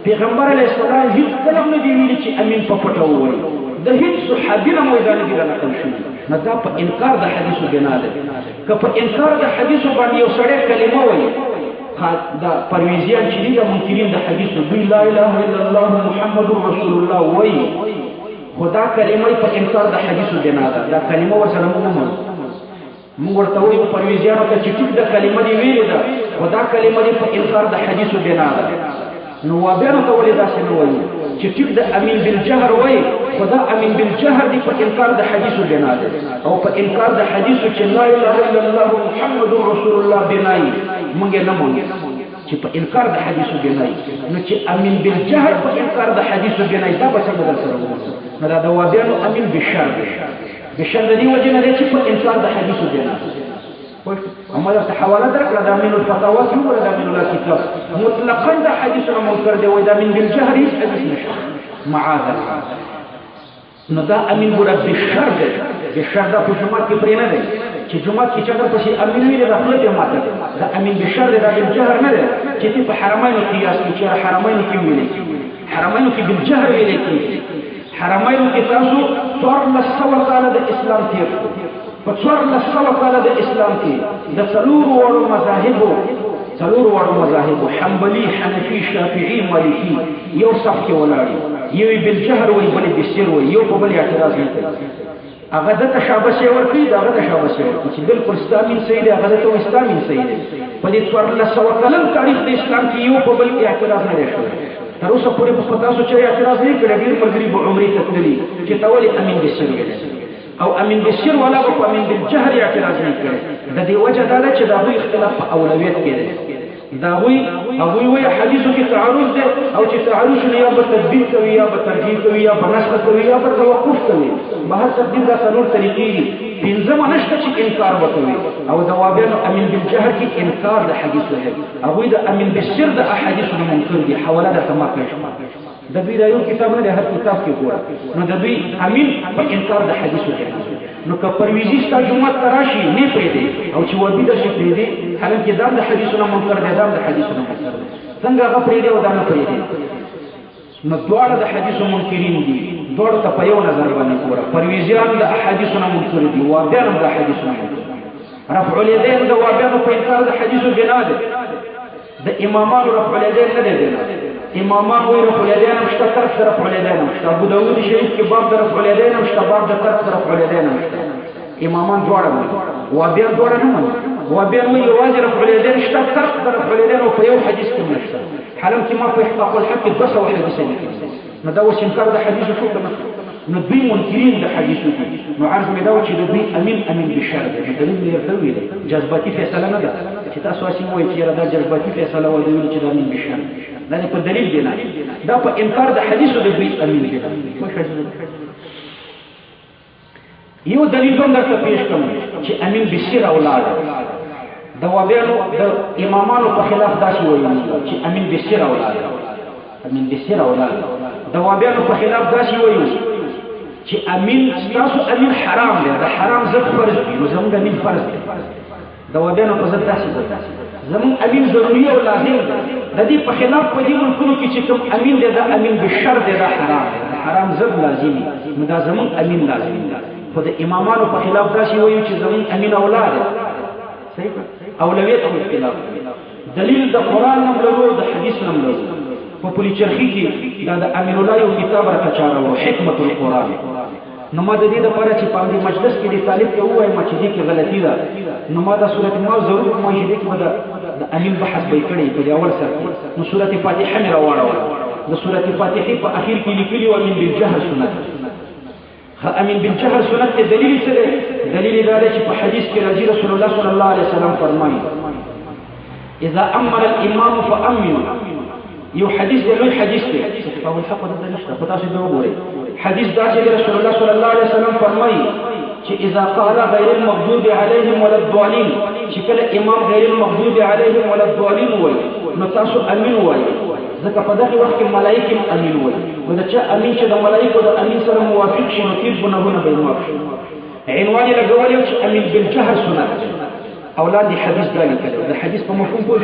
پیغمبر علیه السلام هیڅ کله نه دی ویلي چې امین په پټه ووایي. د هیڅ صحابي نه موږ دا نه دي نقل شوي. نو دا په انکار د حدیثو بنا ده. که په انکار د حدیثو باندې یو سړی کلمه وایي، دا پرویزیان چې دي د منکرین د حدیثو دوی لا اله الا الله محمد رسول الله وایي، خدا کلمه په انکار د حدیثو بنا ده. دا کلمه ورسره موږ نه منو. موږ ورته وایو پرویزیانو ته چې ټیک د کلمه دی ویلې ده، خدا کلمه دی په انکار د حدیثو بنا ده. نو وابیانو ته ولې داسې نه وایو چې ټیک د امین بالجهر وایي، خدا امین بالجهر دی په انکار د حدیثو بنا ده، او په انکار د حدیثو چې لا اله الا الله محمد رسول الله بنای موږ نه مونږ چې په انکار د حدیثو بنای. نو چې امین بالجهر په انکار د حدیثو بنای دا به څنګه درسره وایو؟ نو دا د وابیانو امین بشر دی. بشر د دې وجې نه دی چې په انکار د حدیثو بنا. اما درته حواله درکړه د امین الفتاوا کې وګوره د امین الله کتاب مطلقا د حدیثونو منکر دی، وایي د امین بالجهر هیڅ حدیث نشته معاذ الله. نو دا امین ګوره بشر دی. بشر دا په جومات کې پرې نه دی چې جومات کې چا درپسې امین ویلې دا خوله پرې ماته دی. دا امین بشر دی، دا بالجهر نه دی چې ته په حرمینو قیاس کې چې حرمینو کې ویلې کېږي، حرمینو کې بالجهر ویلې کېږي. حرمینو کې تاسو 1400 کاله د اسلام تېر شو. په 1400 کاله د اسلام کې د څلورو وړو مذاهبو حنبلي، حنفي، شافعي، مالکي یو صف کې ولاړ، یو بالجهر وایي بل بسیر وایي، یو په بل اعتراض نه کوي. هغه د تشابه ورکوي، دا هغه تشابه ورکوي چې بالکل اسلامي صحیح دی، هغه د اسلامي صحیح دی. په دې 1400 کلن تاریخ د اسلام کې یو په بل اعتراض نه شوی. تر اوسه پورې په تاسو چې اعتراض نه کړی، ډېر ملګري به عمرې ته تللي چې ته ولې امین بسیر ویلی او امین بسیر ولا به په امین بالجهر اعتراض نه کړی. د دې وجه دا ده چې د هغوی اختلاف په اولویت کې دی. دا هغوی وایي حدیثو کې تعارض دی، او چې تعارض نه یا به تثبیت کوي یا به ترجیح کوي یا به نسخ کوي یا به توقف کوي. بهر تقدیر دا څلور طریقې دي، پنځمه نشته چې انکار وکوي. او د وابیانو امین بالجهر کې انکار د حدیثو دی، هغوی د امین بالسر د احادیثو نه منکر دي. حواله درته ما کړې شوه. د دوی دا یو کتاب نه دی، هر کتاب کې ګوره. نو د دوی امین په انکار د حدیثو دی. نو که پرویزي ستا جومات ته راشي نه پرېږدي، او چې وابي درشي پرېږدي، حالانکې دا د حدیثو نه منکر دی، دا د حدیثو نه منکر دی. څنګه هغه پرېږدي او دا نه پرېږدي؟ نو دواړه د حدیثو منکرین دي. دواړو ته په یو نظر باندې ګوره. پرویزیان د احادیثو نه منکر دي، وابیان هم د احادیثو نه منکر دي. رفع الیدین د وابیانو په انکار د حدیثو بنا ده. د امامانو رفع الیدین نه دی بنا. امامان وایي رفع الیدین هم شته، ترک د رفع الیدین هم شته. ابو داود شریف کې باب د رفع الیدین هم شته، باب د ترک د رفع الیدین هم شته. امامان دواړه وایي، وابیان دواړه نه مني. وبين يوازي رفع اليدين اشتاق ترق رفع اليدين وفي يوم حديث كم نفسه حلم كما في إحقاق الحق بس وحديث ندوش إنكار ده حديث شو كما ندبي منكرين ده حديث نعرف ندوش ندبي أمين بالشر ده دليل يرتوي ده جذباتي في سلامة ده كتاس واسي هو يتيرا ده جذباتي في سلامة ودليل كده أمين بالشر لأن يكون دليل دينا ده فإنكار ده حديث ندبي أمين ده يو دلیل هم درته پیش کوم چې امین بشیر اولاد د وابیانو د امامانو په خلاف داسې وایي چې امین بشیر اولاد د وابیانو په خلاف داسې وایي چې امین تاسو امین حرام دی د حرام ضد فرض دی نو زموږ امین فرض دی د وابیانو په ضد داسې وایي زموږ امین ضروري او لازم دی د دې په خلاف په دې ملکونو کې چې کوم امین دی دا امین بشر دی دا حرام دی حرام ضد لازم دی نو دا زموږ امین لازم دی خود امامانو په خلاف داسې وایي چې زمون امین اولاد صحیح اولویت او اختلاف دلیل د قران نم لرو د حدیث نم لرو په پولی چرخی کې دا د امین الله یو کتاب راکچارو حکمت القرآن نو ما د دې لپاره چې په دې مجلس کې د طالب ته ووایم چې دې کې غلطي ده نو ما د سورۃ ما ضرور ما دې کې د امین بحث به کړی په اول سر نو سورۃ فاتحه مې راوړل د سورۃ فاتحه په اخر کې لیکلي و من بالجهر سنت امین بالجهر سنت کے دلیل سے دلیل دار ہے کہ حدیث کے رضی رسول اللہ صلی اللہ علیہ وسلم فرمائے اذا امر الامام فامن یو حدیث دی لوی حدیث دی او الحق د نشته خدا سے دو غوري حدیث دا چې رسول الله صلی الله علیه وسلم فرمایي چې اذا قال غیر المغضوب علیهم ولا الضالین چې کله امام غیر المغضوب علیهم ولا الضالین وایي نو تاسو امین وایي ځکه په دغه وخت کې ملائکه امین وایي نو دا چې امین چې د ملائکه د امین سره موافق شي نو تیر ګناهونه به معاف شي عنوان یې لګولې چې امین بالجهر سنت اولاد حدیث دا لیکل د حدیث په مفهوم پوه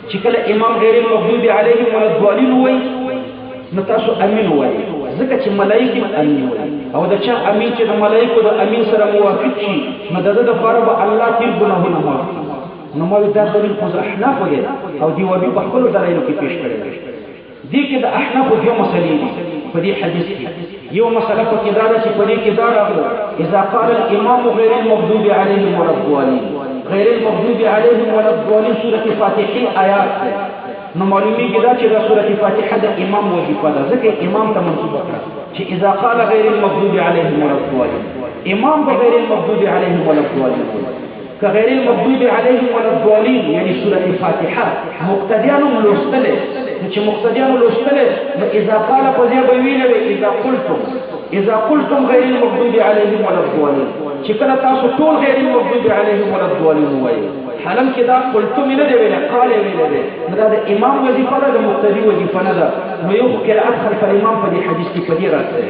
چې کله امام غیر المغضوب علیهم ولا الضالین وایي نو تاسو امین وایي ځکه چې ملائکه امین وایي او دا چې امین چې د ملائکه د امین سره موافق شي نو دغه د فارغ الله تیر ګناهونه معاف نو ما دا دلیل خو احناف وایي او دی وبي په خپل دلایلو کې پیش کړی دي کې د احناف یو مسلې دي په دې حدیث کې یو مسله په کې دا چې په دې کې دا راغله اذا قال الامام غیر المغضوب علیهم ولا الضالین غیر المغضوب علیهم ولا الضالین سورۃ فاتحه آیات نو معلومی کې دا چې د سورۃ فاتحه د امام وظیفه ده ځکه امام ته منسوب کړه چې اذا قال غیر المغضوب علیهم ولا الضالین امام غیر المغضوب علیهم ولا الضالین كغير المغضوب عليهم ولا الضالين يعني سورة الفاتحة مقتديان ملوستله چې مقتدیانو لوستله اذا قال قضيه بویل اذا قلتم غير المغضوب عليهم ولا الضالين چې کله تاسو ټول غیر المغضوب عليهم ولا الضالين وایي حالم کې دا قلتم نه دی ویل قال ویل دی دا د امام وظیفه ده د مقتدی وظیفه نه ده نو یو قرأت خلف الامام په دې حدیث کې پدې راځي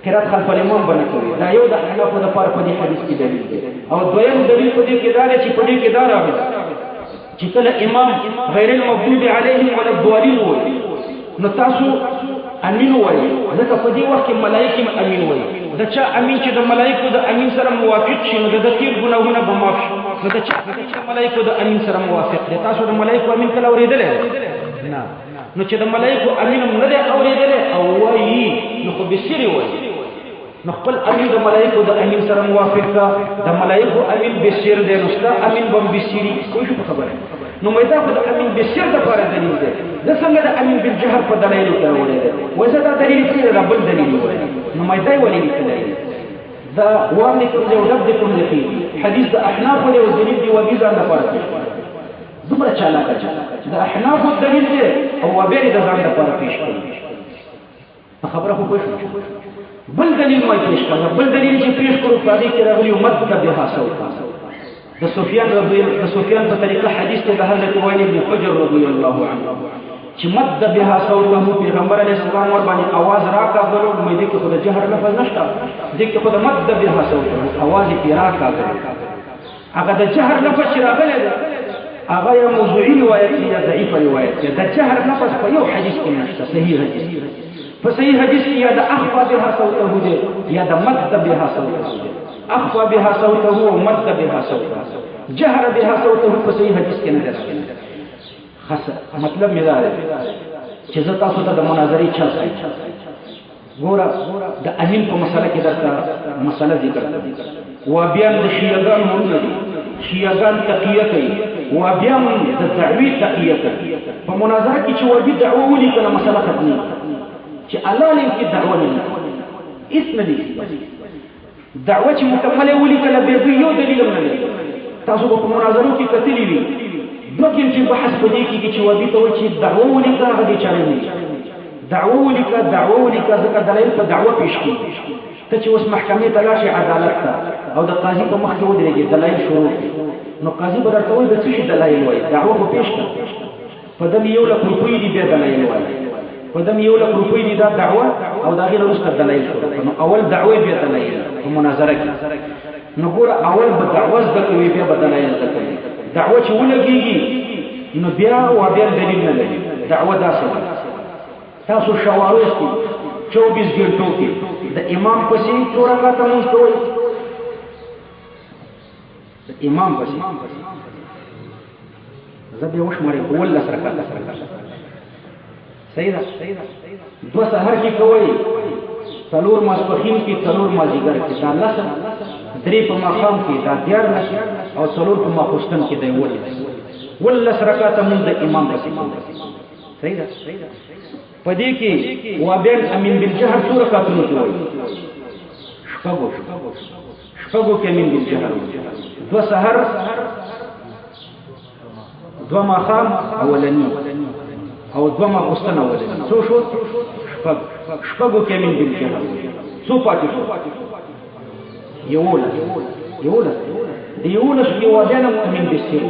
قرأت خلف الامام باندې کوي دا یو د حنفو د پاره په دې حدیث کې دلیل دی او دویم دلیل په دې کې دا چې په دې کې دا راغلی چې کله امام غیر المغضوب علیهم ولا الضالین وایي نو تاسو امین وایي ځکه په دې وخت کې ملائکه امین وایي دا چې امین چې د ملائکه د امین سره موافق شي نو د تیر ګناهونه به معاف شي نو دا چې ملائکه د امین سره موافق دي تاسو د ملائکه امین کله اوریدلې نه نو چې د ملائکه امین نه دی اوریدلې او وایي نو خو به سری وایي نو خپل امین د ملائکه د امین سره موافق ده د ملائکه امین بشیر دی نو ستا امین بم بشری کوم څه خبره نو مې دا د امین بشیر د لپاره دلیل دی د څنګه د امین بالجهر په دلایل کې وروړي وځه دا دلیل دی د بل دلیل نو مې دا ولې لیکلی دا وامه کوم دی او رب کوم دی حدیث د احناف له دلیل دی او بيزان لپاره دومره چالاک د احناف دلیل دی او وبېره د ځان لپاره پیش کړي خبره خو پوښتنه بل دلیل ما پیش کړه بل دلیل چې پیش کړو په دې کې راغلی مد بها صوتا د سفیان په طریقه حدیث ته د حضرت وائل بن حجر رضی الله عنه چې مد بها صوته پیغمبر علیه السلام ور باندې आवाज راکاږلو مې دې کې خود جهر لفظ نشته دې کې خود مد بها صوته आवाज یې راکاږي هغه د جهر لفظ راغلی دی هغه یو موضوعي روایت یا ضعیف روایت د جهر لفظ په یو حدیث کې نشته صحیح حدیث فصحيح حديث يا دا أخفى بها صوته دي يا دا مد بها صوته دي أخفى بها صوته ومد بها صوته جهر بها صوته فصحيح حديث كنا درس خاص مطلب مداره چیزا تاسو ته د مناظرې چا ګوره د امین په مسله کې درته مسله ذکر کړم و بیان د شیعاګانو مونږ دي شیعاګان تقیه کوي وابیان د دعوی تقیه کوي په مناظره کې چې وابي دعوه ولیکله مسله ختمه چې الله لې کې دعوه نه اسم دې دعوه چې مکمله ولیکله به یو دلیل نه لري تاسو په مناظرو کې کتلی وي دوه چې بحث پدې کې چې وابي ته چې دعوه ولیکله هغه دې چاره نه دعوه ولیکله ځکه دلیل په دعوه پیش کړي ته چې اوس محکمې ته لاړ شي عدالت ته او د قاضي په مخ کې ودرېږي دلایل شروع نو قاضي به درته وایي د څه شي دلایل وایي دعوه خو پیش کړه په دم 1,00,000 روپۍ دي بیا دلایل وایي په دم 1,00,000 روپۍ دي دا دعوه او د هغې نه وروسته دلایل شروع نو اول دعوه بیا دلایل په مناظره کې نو ګوره اول به دعوه زده کوي بیا به دلایل زده کوي دعوه چې ولګېږي نو بیا دلیل نه لري دعوه داسې ده تاسو شواروز کې 24 ګنټو کې د امام پسې 2 رکعاته مونږ کوئ د امام پسې زه بیا وشمارم 12 رکعاته صحیح ده 2 سحر کې کوئ 4 ماسپښین کې 4 مازدیګر کې دا 10 3 په ماښام کې دا 14 او 4 په ماخوستن کې دی 12 رکعاته مونږ د امام پسې کوو صحیح ده پدې کې وابن امین بالجهر څو رکعاتونه کوي شپږو کې امین بالجهر 2 سحر 2 ماښام اولنی او 2 ماخوستن اولنی څو شو شپږو کې امین بالجهر څو پاتې شو یولس کې وابن امین بالسر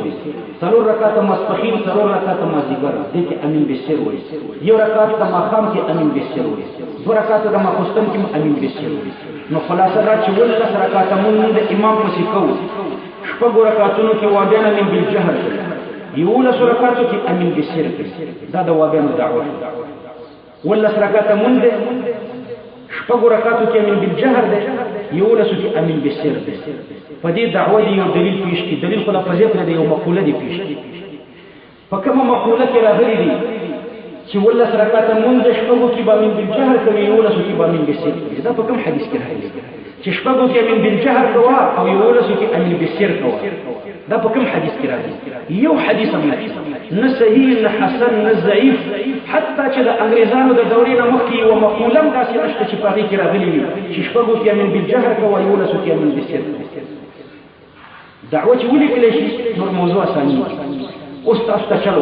4 رکعاته ماسپښین 4 رکعاته مازدیګر دې کې امین بالسر وایي 1 رکعت د ماښام کې امین بالسر وایي 2 رکعات د ماخوستن کې امین بالسر وایي نو خلاصه دا چې 12 رکعاته مونږ د امام پسې کوو شپږو رکعاتونو کې وابن امین بالجهر 11 رکعاتو کې امین بالسر دا د وابن دعوه 12 رکعاته مونږ شپږو رکعاتو کې امین بالجهر ده 11 کې امین بالسر ده په دې دعوه دی یو دلیل پیش کی دلیل خو لفظي پر دی یو مقوله دی پیش کی په کومه مقوله کې راغلي دي چې 12 رکعات مونږ شپږو کې امین بالجهر کوي 11 کې امین بالسر دا په کوم حدیث کې راغلي چې شپږو کې امین بالجهر کوي او 11 کې امین بالسر کوي دا په کوم حدیث کې راغلي یو حدیث هم نه صحیح نه حسن نه ضعیف حتی چې د انګريزانو د دورې نه مخکې یو مقوله هم داسې نشته چې په هغې کې راغلي وي چې شپږو کې امین بالجهر کوي 11 کې امین بالسر کوي دعوه چې ولیکلی شي نور موضوع اساني اوس تاسو ته چلو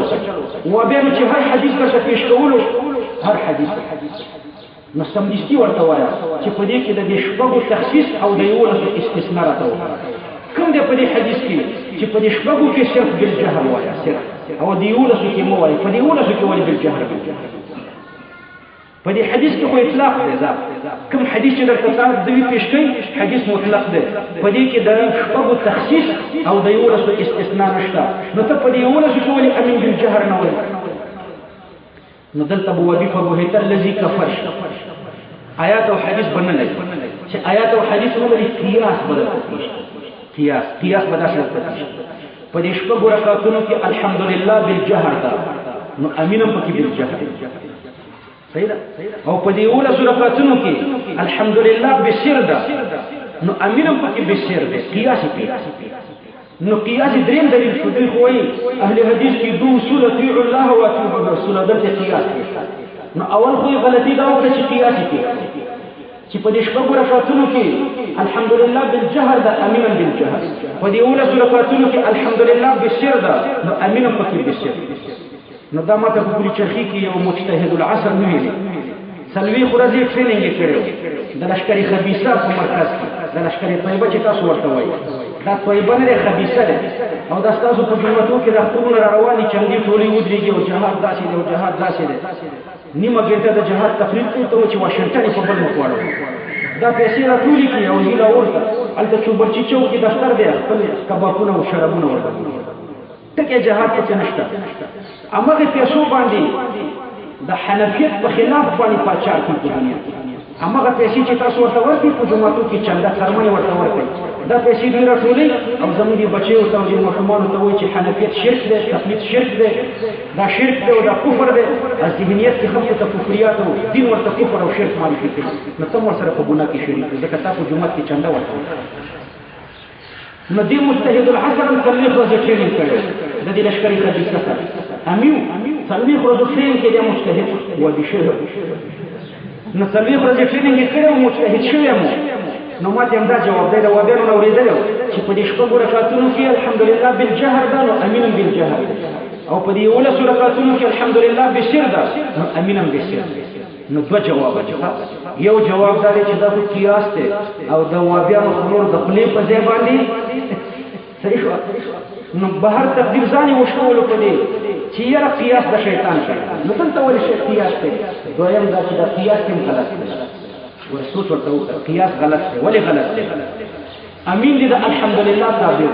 وبیا نو چې هر حدیث درته پیش کولو هر حدیث نو سمدستي ورته وایه چې په دې کې د دې شپږو تخصیص او د 11 استثناء راته وایه کوم دی په دې حدیث کې چې په دې شپږو کې صرف بالجهر وایه صرف او د 11 کې مو وایه په دې 11 کې ولې بالجهر په دې حدیث کې خو اطلاق دی کوم حدیث چې درته تاسو دوی پیش کړي حدیث مطلق دی په دې کې د شپږو تخصیص او د 11 استثناء نشته نو ته په دې 11 کې ولې امین بالجهر نه وایي نو دلته ابو وبي فبهت الذي كفر آیات او حدیث بنل چې آیات او حدیث ولې قیاس بدل قیاس بدل په دې شپږو رکعاتونو کې الحمدلله بالجهر دا نو امینم پکې بالجهر صحیح ده او په دې 11 رکعاتونو کې الحمدلله بالسر ده نو امینم پکې بالسر ده قیاس نو قیاس دریم دلیل شو دی خو اهل حدیث کې دو اصول اطیع الله و اطیع الرسول دلته قیاس نو اول خو غلطی دا وکړه چې قیاس چې په دې شپږو رکعاتونو کې الحمدلله بالجهر ده امین بالجهر په دې 11 رکعاتونو کې الحمدلله بالسر ده نو امین پکې بالسر نو دا ماته په کلی چرخی کې یو مجتهد العصر نه ویلي سلوي خورزي ټریننګ کړو د لشکري خبيثه په مرکز کې د لشکري طیبه چې تاسو ورته وایي دا طیبه نه خبيثه ده او دا تاسو په جمعتو کې راځونه رواني چندي ټولي ودرېږي او جهاد داسې دی او جهاد داسې دی نیمه ګنټه د جهاد تقریر کوي ته چې واشنگټن په بل مخ واړو دا پیسې راټولي کې او هیله ورته الته چوبرچی چوک کې دفتر دی خپل کبابونه او شرابونه ورته ټکه جهاد ته نشته امغه پیسو باندې د حنفیت په خلاف باندې پاچا کی دنیا امغه پیسې چې تاسو ورته ورکړي په جمعتو کې چنده سرمایه ورته ورکړي دا پیسې دوی راټولي او زموږ بچي او تاسو ماشومان ته وایي چې حنفیت شرک دی تقلید شرک دی دا شرک دی او دا کفر دی از ذهنیت کې خلکو ته کفریات او دین ورته کفر او شرک معرفي کوي نو تم ورسره په ګناه کې شریک ځکه تاسو جمعت کې چنده ورکړي نو دې مجتهد العصر څلوېښت ورځې ټرېننګ کړی د دې لښکرې خبیثه سره امیو څلوېښت ورځو ټرېننګ کې دی مجتهد وادي شوی نو څلوېښت ورځې ټرېننګ یې کړی مجتهد شوی یم نو ما ته همدا جواب دی د وابیانو نه اورېدلی چې په دې شپږو رکعتونو کې الحمدلله بالجهر ده نو امین بالجهر او په دې یولسو رکعتونو کې الحمدلله بسر ده نو امین بسر نو دوه جواب یو جواب دا دی چې دا خو قیاس دی او د وابیانو خو نور د خولې په ځای باندې صحیح شوه نو بهر تقدیر ځان یې وشکولو په دې چې یاره قیاس د شیطان شي نو دلته ولې قیاس دی دویم دا چې دا قیاس هم غلط دی ورسوس ورته قیاس غلط دی ولې غلط دی امین دې د الحمدلله تابع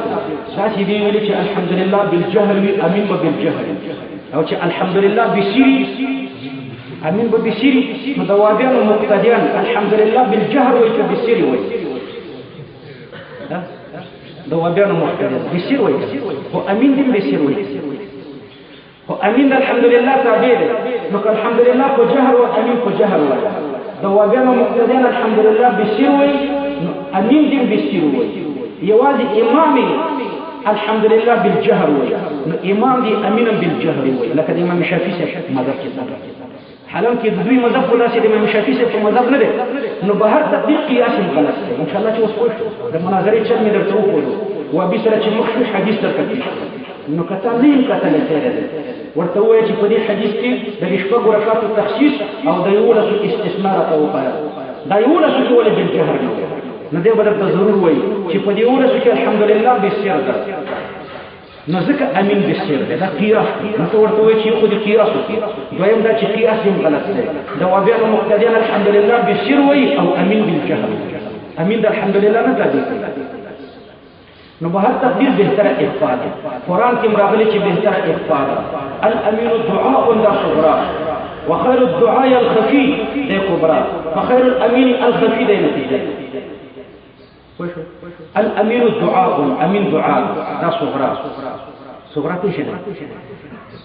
دا چې دی ویلي چې الحمدلله بالجهر وي امین به بالجهر او چې الحمدلله بسری امین به بسری نو د وابیانو مقتدیان الحمدلله بالجهر وي که بسری وي د وابیانو مقتدیان بسری وي خو امین دې بسری وي خو امین د الحمدلله تابع دی نو که الحمدلله په جهر او امین په جهر وي د وابیانو مقتدیان الحمدلله بسری وي امین دې بسری وي یوازې امام الحمدلله بالجهر وي نو امام دې امین بالجهر وي لکه د امام شافعي صاحب مذهب کې حالانکه د دوی مذهب خو داسې د امام شافعي صاحب په مذهب نه دی نو بهر تطبیق قیاس غلط دی انشاءالله چې اوس پوه شو د مناظرې چل مې درته وښودو وابي سره چې مخ شو حدیث درته پېښ نو که تا نه یم کتلی خیره دی ورته ووایه چې په دې حدیث کې د دې شپږو رکعاتو تخصیص او د یولسو استثنا راته وښایه دا یولسو کې ولې بالجهر نه نو دی به درته ضرور وایي چې په دې یولسو کې الحمدلله بسر ده نو ځکه امین بسر دی دا قیاس نو ته ورته وایي چې خو دې قیاس وکړي دویم دا چې قیاس هم غلط دی د وابیانو مقتدیان الحمدلله بسر وایي او امین بالجهر امین د الحمدلله نه تابع نو بهر تقدیر بهتره اخفاء ده قرآن کې راغلي چې بهتره اخفاء ده الامین دعاء دا صغرا وخير الدعاء الخفي ده كبرى فخير الامين الخفي ده نتيجه الامين الدعاء امين دعاء دا صغرا صغرا څه ده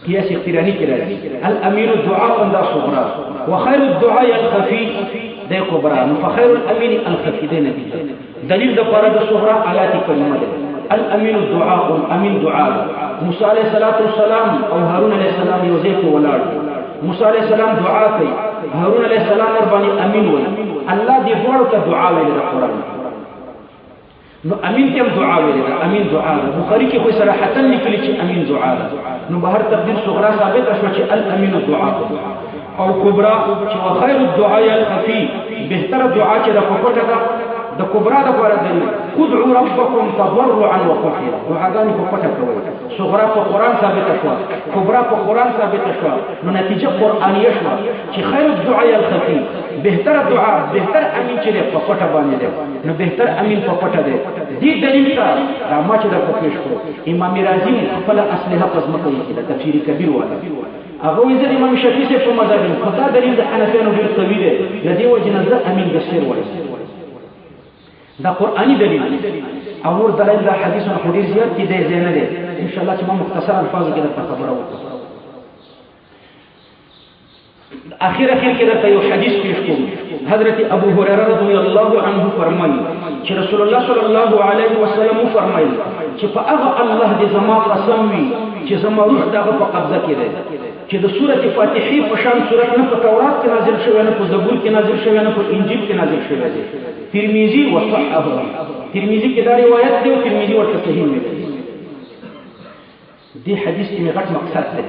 قياس اقتراني كده الامين الدعاء دا صغرا وخير الدعاء الخفي ده كبرى فخير الامين الخفي ده نتيجه دلیل د پاره د صغرا آیات کریمه ده الامین الدعاء امین دعاء موسی علیہ السلام او هارون علیہ السلام یو ځای کې ولاړ موسی علیہ السلام دعا کوي هارون علیہ السلام ور باندې امین وایي الله دې ډوړو ته دعا ویل د قرآن نو امین ته دعا ویل امین دعاء بخاری کې خو صراحتا لیکلي چې امین دعاء نو بهر تقدیر صغرا ثابت شو چې الامین الدعاء او کبرا چې خیر الدعاء الخفي بهتر دعا چې د پټه ده د کبرا د پاره دی ادعوا ربکم تضرعا وخفیا دعاګانې په پټه کوي صغرا په قرآن ثابت شو کبرا په قرآن ثابت شو نو نتیجه قرآنیه شو چې خیر الدعاء الخفي بهتر دعا بهتر امین چې په پټه باندې دی نو بهتر امین په پټه دی دې دلیل ته دا ما چې درته پېښ کړو امام رازي خپل اصله په ځمکه کې د تفسیر کبیر والا هغه وایي چې امام شافعي په مذهب خدا دلیل د حنفیانو ډېر قوي دی لدی وجنه امین بسیر وایي دا قرآنی دلیل او نور دلیل دا حدیث و حدیث زیاد کی دے زینه دے انشاءاللہ چې ما مختصر الفاظ کې درته خبره وکړم اخر کې درته یو حدیث پیش کوم حضرت ابو هريره رضی الله عنه فرمایي چې رسول الله صلی الله علیه وسلم فرمایي چې په هغه الله دې زما قسم وي چې زما روح دغه په قبضه کې ده چې د سورته فاتحه په شان سورته نه په تورات کې نازل شوی نه په زبور کې نازل شوی نه په انجیل کې نازل شوی دی ترمذی وصححه ترمذی کې دا روایت دی او ترمذی ورته صحیح دی دې حدیث کې غټ مقصد دی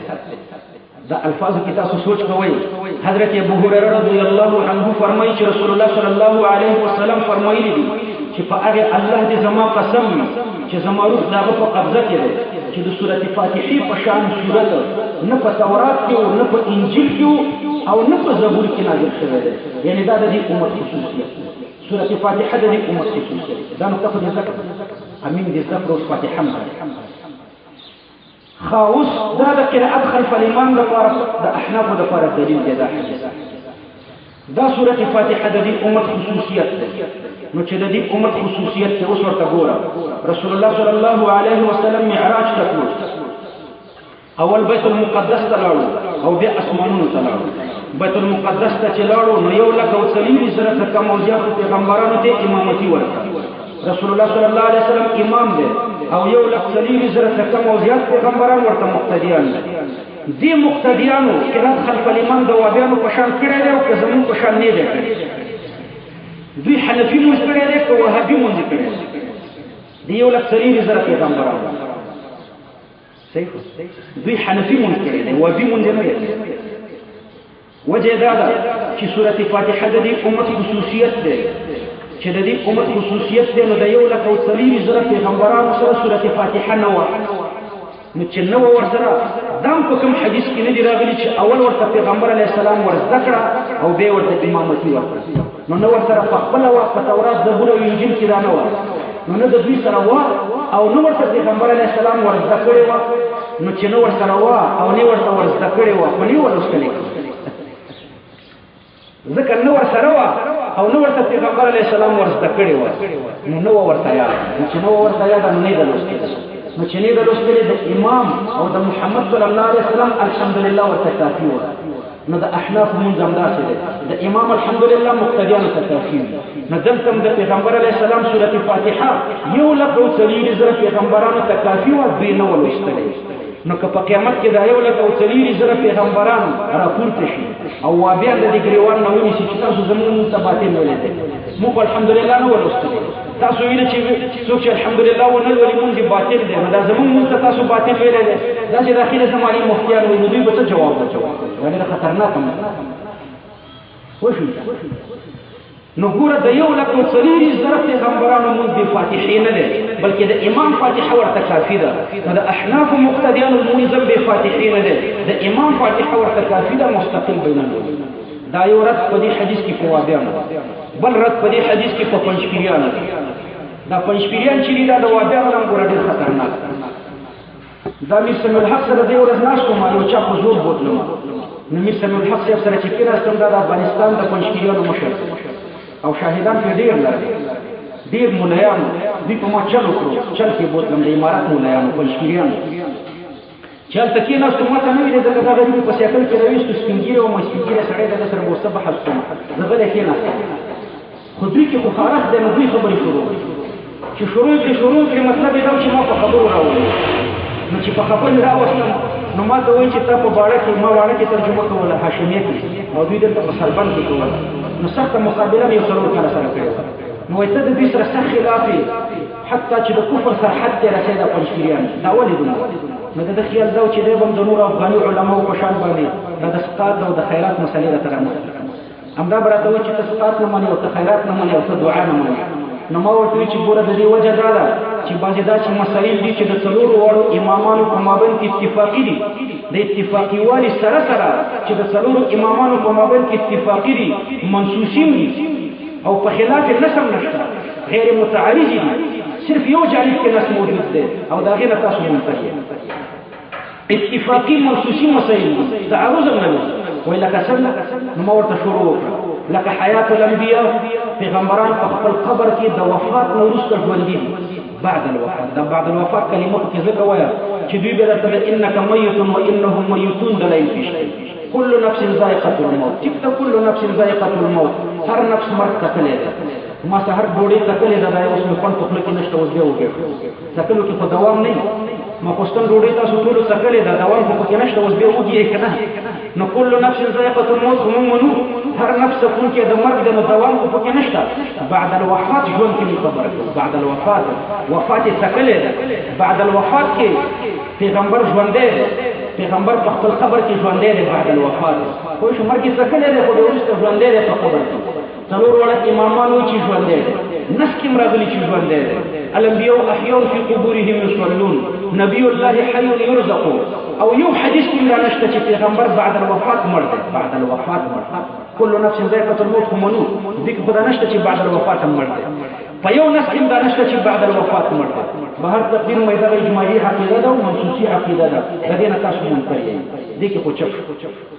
دا الفاظ کې تاسو سوچ کوئ حضرت ابو هريره رضی الله عنه فرمایي چې رسول الله صلی الله علیه وسلم فرمایلی دي چې په هغه الله دې زما قسم چې زما روح دغه په قبضه کې ده چې د سورته فاتحه په شان سورته نه په تورات کې او نه په انجیل کې او نه په زبور کې نازل شوی دی یعنی دا د دې امت خصوصیت سورته فاتحه د دې امت خصوصیت دا نو تاسو دې ذکر امین دې ذکر او فاتحه خاص دا د قراءت خلف الامام لپاره د احناف لپاره دلیل دی دا حدیث دا سورته فاتحه د دې امت خصوصیت ده نو چې د دې امت خصوصیت ته اوس ورته ګوره رسول الله صلی الله علیه وسلم معراج ته تلو اول بیت المقدس ته لاړو او بیا اسمانونو ته لاړو بیت المقدس ته چې لاړو نو 1,40,000 کم او زیات پیغمبرانو ته امامتي ورکړه رسول الله صلی الله علیه وسلم امام دی او 1,40,000 کم او زیات پیغمبران ورته مقتدیان دي مقتدیانو قرات خلف الامام د وابیانو په شان کړی دی او که زمون په شان نه دی کړی دوی حنفي مونږ کړی دی که وهابي مونږ کړی دی 1,40,000 پیغمبران صحیح دوی حنفي مونږ کړی دی وهابي مونږ نه کړی وجه دا ده چې سورۃ فاتحه د دې امت خصوصیت ده چې د دې امت خصوصیت ده نو د 1,40,000 پیغمبرانو سره سورۃ فاتحه نه و نو چې نو ورسره دام په کوم حدیث کې نه دی راغلی چې اول ورته پیغمبر علی السلام ورزده کړه او به ورته امامتي ورکړه نو ورسره په خپل وخت په تورات زبور او انجیل کې دا نه و نو نه د دوی سره و او نو ورته پیغمبر علی السلام ورزده کړی و نو چې نو ورسره و او نه ورته ورزده کړی و خو نه ورسره ذکر نو ورسره و او نو ورته پیغمبر علی السلام ورزده کړی و نو ورته یاد نو چې نو ورته یاد نه دی لوستل نو چې نه د لوستل د امام او د محمد صلی الله علیه وسلم الحمدلله وتکافی و نو د احناف مونږ هم داسې دی د امام الحمدلله مقتدیان تکافی نو دلته د پیغمبر علیه السلام سورۃ فاتحه 1,40,000 پیغمبرانو تکافی و دوی نه ولوستل نو که په قیامت کې دا 1,40,000 پیغمبران راپورته شي او وابیان د دې ګریوان نه ونیسي چې تاسو زموږ ته باطل ویلې دي موږ الحمدلله نه ولوستل تاسو ویل چې څوک چې الحمدلله ونه ولې مونږ باطل دي نو دا زموږ ته تاسو باطل ویلې دي دا چې داخله زمالي مفتیان وي نو دوی به څه جواب ورکوي دا خطرناک دی وشو نو ګوره د 1,40,000 پیغمبرانو مونږ به فاتحه نه ده بلکې د امام فاتحه ورته کافی ده نو د احناف مقتدیانو مونږ به فاتحه نه ده د امام فاتحه ورته کافی ده مستقل بینانو دا یو رد په دې حدیث کې په وابیانو بل رد په دې حدیث کې په پنځپیریانو دا پنځپیریان چې دا د وابیانو نن ګوره ډېر خطرناک دا میر سمیع الحق سره د ورځ ناشته ما یو چا په زور بوتلم نو میر سمیع الحق سره چې کېناستم دا د افغانستان د پنځپیریانو مشر او شاهدان په ډېر لري ډېر مولایان دوی په ما چل وکړو چل کې بوتلم د امارات مولایانو پنځپیریانو چل تکي ناس ته ماته نه ویل دغه غریب په سیاکل کې راويست سپینګیره او مسپینګیره سړی دغه سره بوسته بحث کوم زغل کې نه خو دوی کې بخارخ د دوی خبرې شروع چې شروع کې مطلب دا چې ما په خبرو راوړل نو چې په خبرو راوستم نو ما ته وایي چې تا په باړه کې ما واړه کې ترجمه کوله هاشمیه کې او دوی دلته په سربند کې کوله نو سخت مقابله یې سره کړه سره کړو نو ته د دې سره سخت خلافي حتی چې د کفر سرحد ته رسیدا پنځپیریان دا ولې دوی نو د خیال دا چې د نور افغاني علماو په شان باندې د سقاط او د خیرات مسلې راته امدا برته و چې سقاط نه مانی او خیرات نه مانی او دعا نه مانی نو ما ورته چې ګوره د دې وجه دا ده چې باندې دا چې مسائل دي چې د څلورو وړو امامانو په مابین کې اتفاقی دي د اتفاقی والی سره چې د څلورو امامانو په مابین کې اتفاقی دي منسوسین دي او په خلاف نسم نشته غیر متعارض دي صرف یو جانب کې نس موجود دی او دا غیر تاسو منتهي اتفاقی منسوسی مسائل تعارض نه ولا کسب نو ما ورته شروع وکړه لکه حیات الانبیاء پیغمبران په خپل قبر کې د وفات نه وروسته ژوند دي بعد الوفات دا بعد الوفات کلمه کې ذکر وایا چې دوی به راته انک میت و انهم میتون دلایل پیش كل نفس ذائقه الموت چې كل نفس ذائقه الموت هر نفس مرګ کتلې ده ما سحر ډوډۍ کتلې ده دا اوس په خپل خپل کې نشته اوس به وګورئ ځکه چې په دوام نه ما خوستن ډوډۍ تاسو ټول څکلې ده دوام په کې نشته اوس به وګورئ کنه نو كل نفس ذائقه الموت ومنو هر نفس کوم کې د مرګ د دوام په کې نشته بعد الوفات ژوند کې خبره بعد الوفات وفات څکلې ده بعد الوفات کې پیغمبر ژوند دی پیغمبر په خپل قبر کې ژوند دی بعد الوفات خو چې مرګ څکلې ده خو د ورسته ژوند دی په قبر کې څلور وړه امامانو چې ژوند دی نس کې مرغلي چې ژوند دی الانبیاء احیاء فی قبورهم یصلون نبی الله حی یرزق او یو حدیث کې لا نشته چې پیغمبر بعد الوفات مړ دی بعد الوفات مړ كل نفس ذائقه الموت ومنو دغه خدای نشته چې بعد الوفات مړ دی په یو نس کې دا نشته چې بعد الوفات مړ دی بهر تقدیر مې دا اجماعي عقیده ده او منسوسی عقیده ده د دې نه تاسو منکر یې دي کې پوښتنه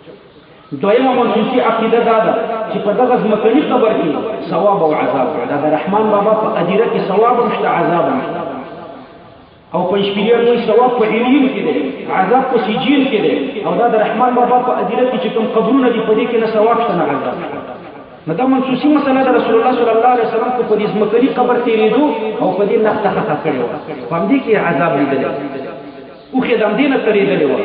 دویمه منسوسی عقیده دا ده چې په دغه ځمکني قبر کې ثواب او عذاب ده د رحمان بابا په ادیره کې ثواب او عذاب نشته او پنځپیریان وایي ثواب په علین کې دی عذاب په سجین کې دی او دا د رحمان بابا په ادیره کې چې کوم قبرونه دي په دې کې نه ثواب شته نه عذاب نو دا منسوسي مسله د رسول الله صلی الله علیه وسلم په دې ځمکني قبر تیرېدو او په دې نخته خطا کړی و په همدې کې عذاب لیدلی اوښې د همدې نه تېرېدلې وه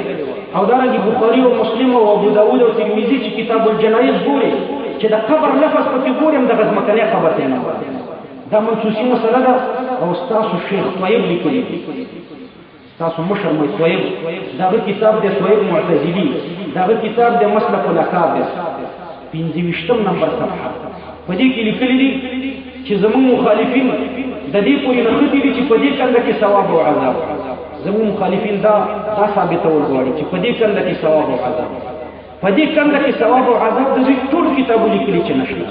او دارنګې بخاري او مسلم او ابو داود او ترمذي چې کتاب الجنایز ګوري چې د قبر لفظ پکې ګوري هم دغه ځمکنی قبر ته نه دا منسوسي مسله ده او ستاسو شیخ طیب لیکلي تاسو مشر مو طیب دغه کتاب د طیب معتزلي دغه کتاب د مسلک الاکابر 25 نمبر صفحه په دې کې لیکلي دي چې زموږ مخالفین د دې پورې نه خدي دي چې په دې کنده کې ثواب او عذاب زموږ مخالفین دا ثابتول غواړي چې په دې کنده کې ثواب او عذاب په دې کنده کې ثواب او عذاب د دې ټول کتابونه لیکلي چې نشته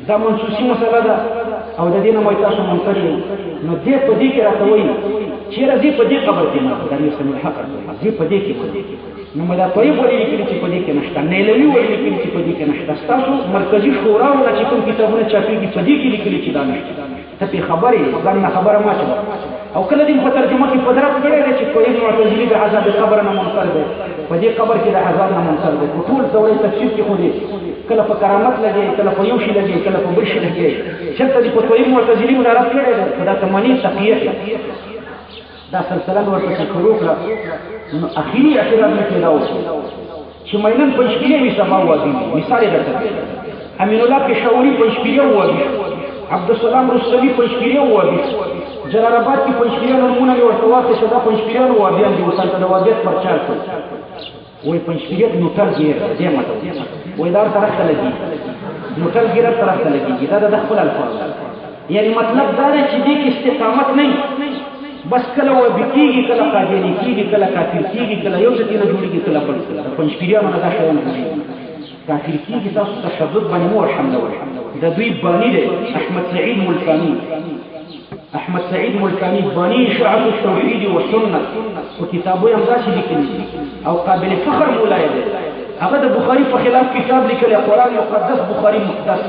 دا منسوسي مسله ده او د دې نه مې تاسو منکر یو نو دې په دې کې راته وایي چې راځي په دې قبر کې نه دا یې سم الحق دې په دې کې نو مدا طيب ولې لیکلي چې په دې کې نشته نیلوي ولې لیکلي چې په دې کې نشته تاسو مرکزی شورا ولا چې کوم کتابونه چاپېږي په دې کې لیکلي چې دا نشته ته په خبرې ځان خبره ما شه او کله دې په ترجمه کې په درک کړی دی چې کوی معتزلي د عذاب قبر نه منکر دی په دې قبر کې د عذاب نه منکر دی ټول دورې تفسیر کې خو دې کله په کرامت لګي کله په یو شي لګي کله په بل شي لګي چېرته دې په توي معتزلي مدارک کړی دی دا تمنی تقیه دا سلسله ورته شروع کړه نو اخیری اعتراض نه کېداو چې مینن پنځپیرې می سما وادي مثال درته امین الله پېښوري پنځپیرې وادي عبدالسلام رسولي پنځپیرې وادي جلال آباد کې پنځپیرې نمونه ورته واخې چې دا پنځپیرې وادي دي وسان ته وادي پرچار کړ وای پنځپیرې نوټل ګیر دې ماته وای دا طرف ته لګي نوټل ګیر طرف ته لګي دا د خپل الفاظ یعنی مطلب دا دی چې دې کې استقامت نه بس کله و بکیږي کله قادیانی کیږي کله کافر کیږي کله یو څه نه جوړیږي کله بل څه پنځپیرانو نه دا شیان کوي کافر کیږي تاسو تشدد باندې مو الحمد لله د دوی بانی دی احمد سعید ملکانی احمد سعید ملکانی بانی شعب التوحید والسنه وکتابو هم داسې لیکلي او قابل فخر مولای دی هغه د بخاری په خلاف کتاب لیکلی قرآن مقدس بخاری مقدس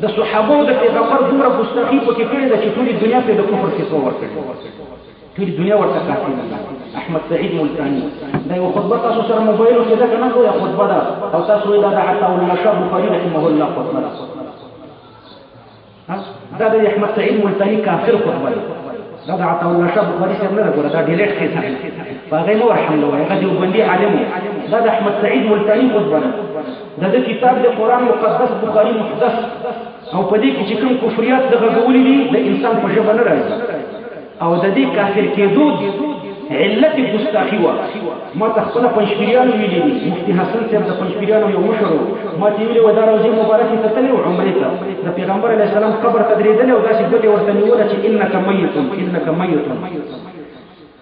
د صحابو د پیغمبر دومره ګستاخي پکې کړې ده چې ټولې دنیا ته د کفر فتوا ورکړې ټولې دنیا ورته کافر ده احمد سعید ملکانی دا یو خطبه تاسو سره موبایل کې ده کنه یو خطبه ده او تاسو یې دا د عطا الله شاه بخاری رحمه الله خطبه ده دا د احمد سعید ملکانی کافر خطبه ده دا د عطا الله شاه بخاری سره نه غوړه دا ډیلیټ کیسه فهغه نو رحمه الله هغه یو بندي عالم دا د احمد سعید ملکانی خطبه ده دا کتاب د قرآن مقدس بخاری محدث او په دې کې چې کوم کفریات د غوولې دي د انسان په ژبه نه راځي او د دې کافر کېدو علت ګستاخي و ما تخپل پنځپیرانو ویلي دي مفتی حسن صاحب د پنځپیرانو یو مشر ما ته ویلي و دا روزي مبارکه ته تللی و عمرې ته د پیغمبر علیه السلام قبر ته درېدلی او داسې ګوتې ورته نیوله چې انک میت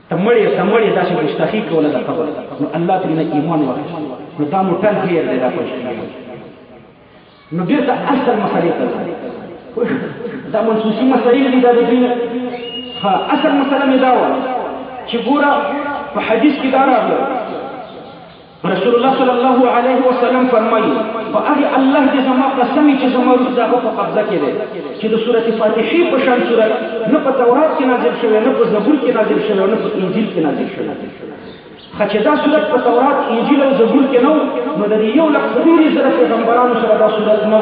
تمړې داسې ګستاخي کوله د قبر نو الله ترې ایمان واخیست نو دا موټل هیر دی دا پنځپیران نو بیرته اصل مسئلې ته دا منسوسي مسئلې دي دا د دوی اصل مسئله مې دا وه چې ګوره په حدیث کې دا راغله رسول الله صلی الله علیه وسلم فرمایي په هغې الله دې زما قسم چې زما روح د هغه په قبضه کې دی چې د سورت فاتحې په شان صورت نه په تورات کې نازل شوی نه په زبور کې نازل شوی نه په انجیل کې نازل شوی چې دا صورت په تورات انجیل او زبور کې نو نو د یو لک څلوري زره پیغمبرانو سره دا صورت نو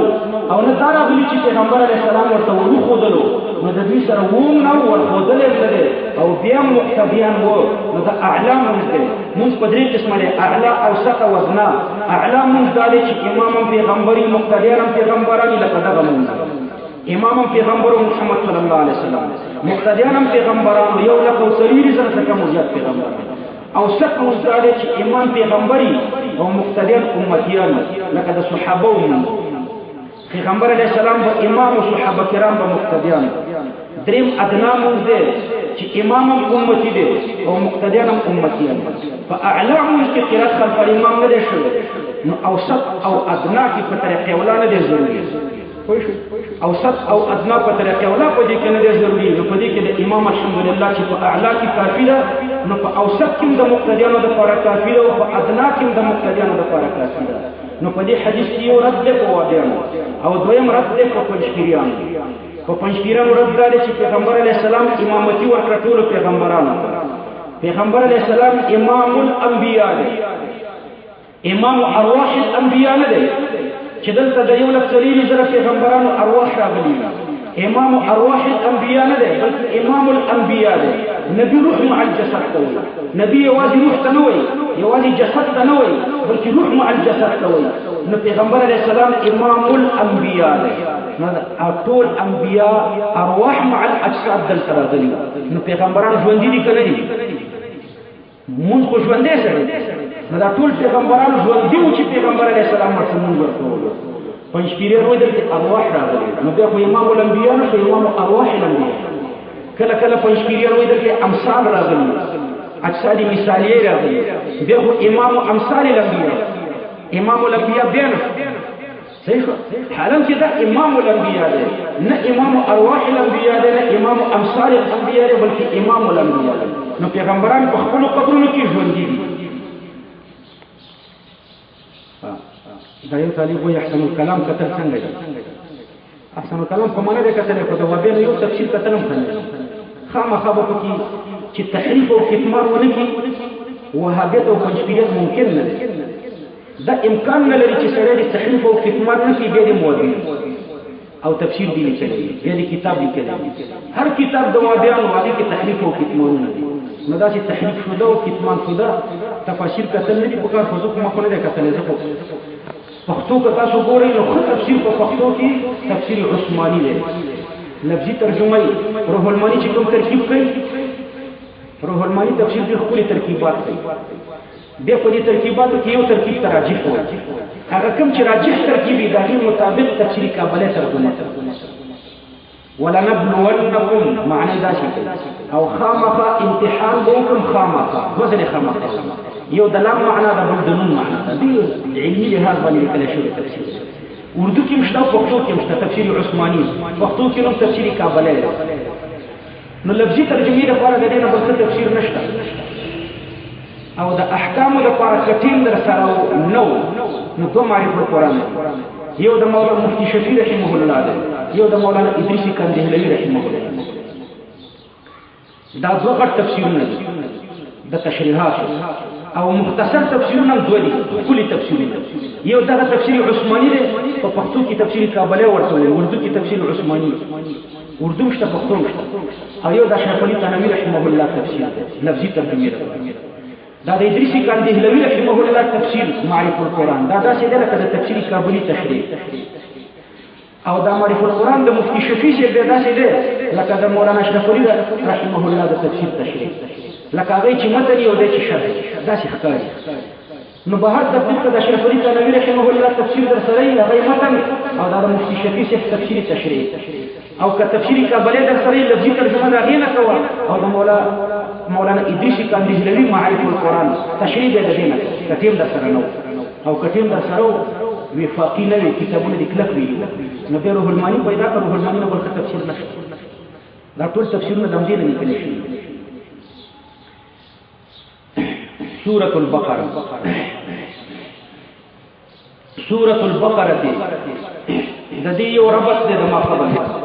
او نه دا راغلي چې پیغمبر علیه السلام ورته وښودلو نو د دوی سره ووم نه ورښودلی دی او بیا مقتدیان و نو د اعلا مونځ دی مونځ په درې قسمه دی اعلا اوسط او ادنا اعلا مونځ دا دی چې امام هم پیغمبري مقتدیان هم پیغمبران لکه دغه مونځ امام هم پیغمبر محمد صلی الله علیه وسلم مقتدیان هم پیغمبران یو لک او څلوري زره څخه کم زیات پیغمبران او سک مستعد چې ایمان پیغمبري او مقتدیان امتیان لکه د صحابه پیغمبر علیه السلام به امام او صحابه کرام به مقتدیان دریم ادنا مونږ دی چې امام هم امتی دی او مقتدیان هم امتیان په اعلا مونږ کې قرات خلف الامام نه دی شوی نو اوسط او ادنا کې په طریقې ولا نه دی ضروري اوسط او ادنا په طریقې ولا په دې کې نه دی ضروري نو په دې کې د امام الحمدلله چې په اعلا کې کافی ده نو په اوسط کې د مقتدیانو د لپاره کافی ده او په ادنا کې د مقتدیانو د لپاره کافی ده نو په دې حدیث کې یو رد ده په وادیانو او دویم رد ده په پنځپیرانو په پنځپیرانو رد ده چې پیغمبر علیه السلام امامتي ورکړه ټولو پیغمبرانو پیغمبر علیه السلام امام الانبیاء دی امام ارواح الانبیاء نه دی چې دلته د 1,000 پیغمبرانو ارواح راغلي امام ارواح الانبیاء نه دی بلکې امام الانبیاء دی نبی روح مع الجسد ته وایي نبی یوازې روح ته نه وایي یوازې جسد ته نه وایي بلکې روح مع الجسد ته وایي نو پیغمبر علیه السلام امام الانبیاء دی ټول انبیاء ارواح مع الاجساد دلته راغلي نو پیغمبران ژوندي دي که نه دي مونږ خو ژوندی سره نو دا ټول پیغمبران ژوندي وو چې پیغمبر علیه السلام ورته مونږ ورکولو پنځپیرې روی دلته ارواح راغلي نو بیا خو امام الانبیاء نه خو امام ارواح الانبیاء کله کله پنځپیرې روی دلته امثال راغلي اجساد مثالیه راغلي بیا خو امام امثال الانبیاء امام الانبیاء بیا نه صحیح حالا چې دا امام الانبیاء دی نه امام ارواح الانبیاء دی نه امام امثال الانبیاء دی بلکې امام الانبیاء دی نو پیغمبران په خپلو قبرونو کې ژوندي دي دا یو طالب وایي احسن الکلام کتل څنګه دی احسن الکلام په معنا دی کتل خو د وابین یو تفسیر کتل هم څنګه خامخا به پکې چې تحریف او کتمان ونه کړي وهابیت او پنځپیریت ممکن نه دی دا امکان نه لري چې سړی د تحریف او کتمان نه کړي بیا د موابین او تفسیر دی لیکلی بیا د کتاب لیکلی هر کتاب د وابیانو باندې کې تحریف او کتمانونه دي نو دا چې تحریف شوده او کتمان شوده تفاسیر کتل نه دي په کار خو زه کومه خو نه دی کتلی زه خو پښتو که تاسو ګورئ نو ښه تفسیر په پښتو کې تفسیر عثماني دی لفظي ترجمه یې روح المانی چې کوم ترکیب کوي روح المانی تفسیر دې ښکلي ترکیبات کوي بیا په دې ترکیباتو کې یو ترکیب ته راجح وایي هغه کوم چې راجح ترکیب وي د هغې مطابق تفسیر کابلی ترجمه ولنبلونکم معنی داسې کوي او خامخا امتحان به وکړم خامخا دوه ځلې خامخا یو د لام معنا ده بل د نون معنا ده ډېر علمي لحاظ باندې لیکلی شوی تفسیر اردو کې هم شته او پښتو کې هم شته تفسیر عثماني پښتو کې هم تفسیر کابلی ده نو لفظي ترجمې لپاره د دې نه بل څه تفسیر نشته او د احکامو لپاره کټین در سره نو دوه معرفت القرآن یو د مولانا مفتی شفیع رحمه الله ده یو د مولانا ادریسی کندهلوی رحمه الله دا دوه غټ تفسیرونه دي د تشریحات او مختصر تفسیرونه دوه دي کلی تفسیرونه یو دغه تفسیر عثماني دی په پښتو کې تفسیر کابلی ورته وایي اردو کې تفسیر عثماني اردو شته پښتو شته او یو د اشرف علي تنوي رحمه الله تفسیر دی لفظي ترجمه ده دا د ادریسی کندهلوی رحمه الله تفسیر معرفت القرآن دا داسې دی لکه د تفسیر کابلی تشریح او دا معرفت القرآن د مفتی شفیع صاحب دی داسې دی لکه د مولانا اشرف علي رحمه الله د تفسیر تشریح لکه هغې چې متن یو دی چې شرح داسې ښکاري نو بهر تفسیر که د اشرف علي تنوي رحمه الله تفسیر در سره وي هغه متن او دا د مفتی شفیع صاحب تفسیر تشریح او که تفسیر کابلی در سره وي لفظي ترجمه د هغې نه کوه او د مولانا ادریسی کندهلوی معرفت القرآن تشریح دی د دې نه کټیم در سره نه او کټیم در سره وفاقي نه وي کتابونه دې کلک وي نو بیا روح المانی پیدا کړه روح المانی نه بل ښه تفسیر نشته دا ټول تفسیرونه د همدې نه لیکلی شوي سورة البقرة سورة البقرة د دې یو ربط دی د ما خبره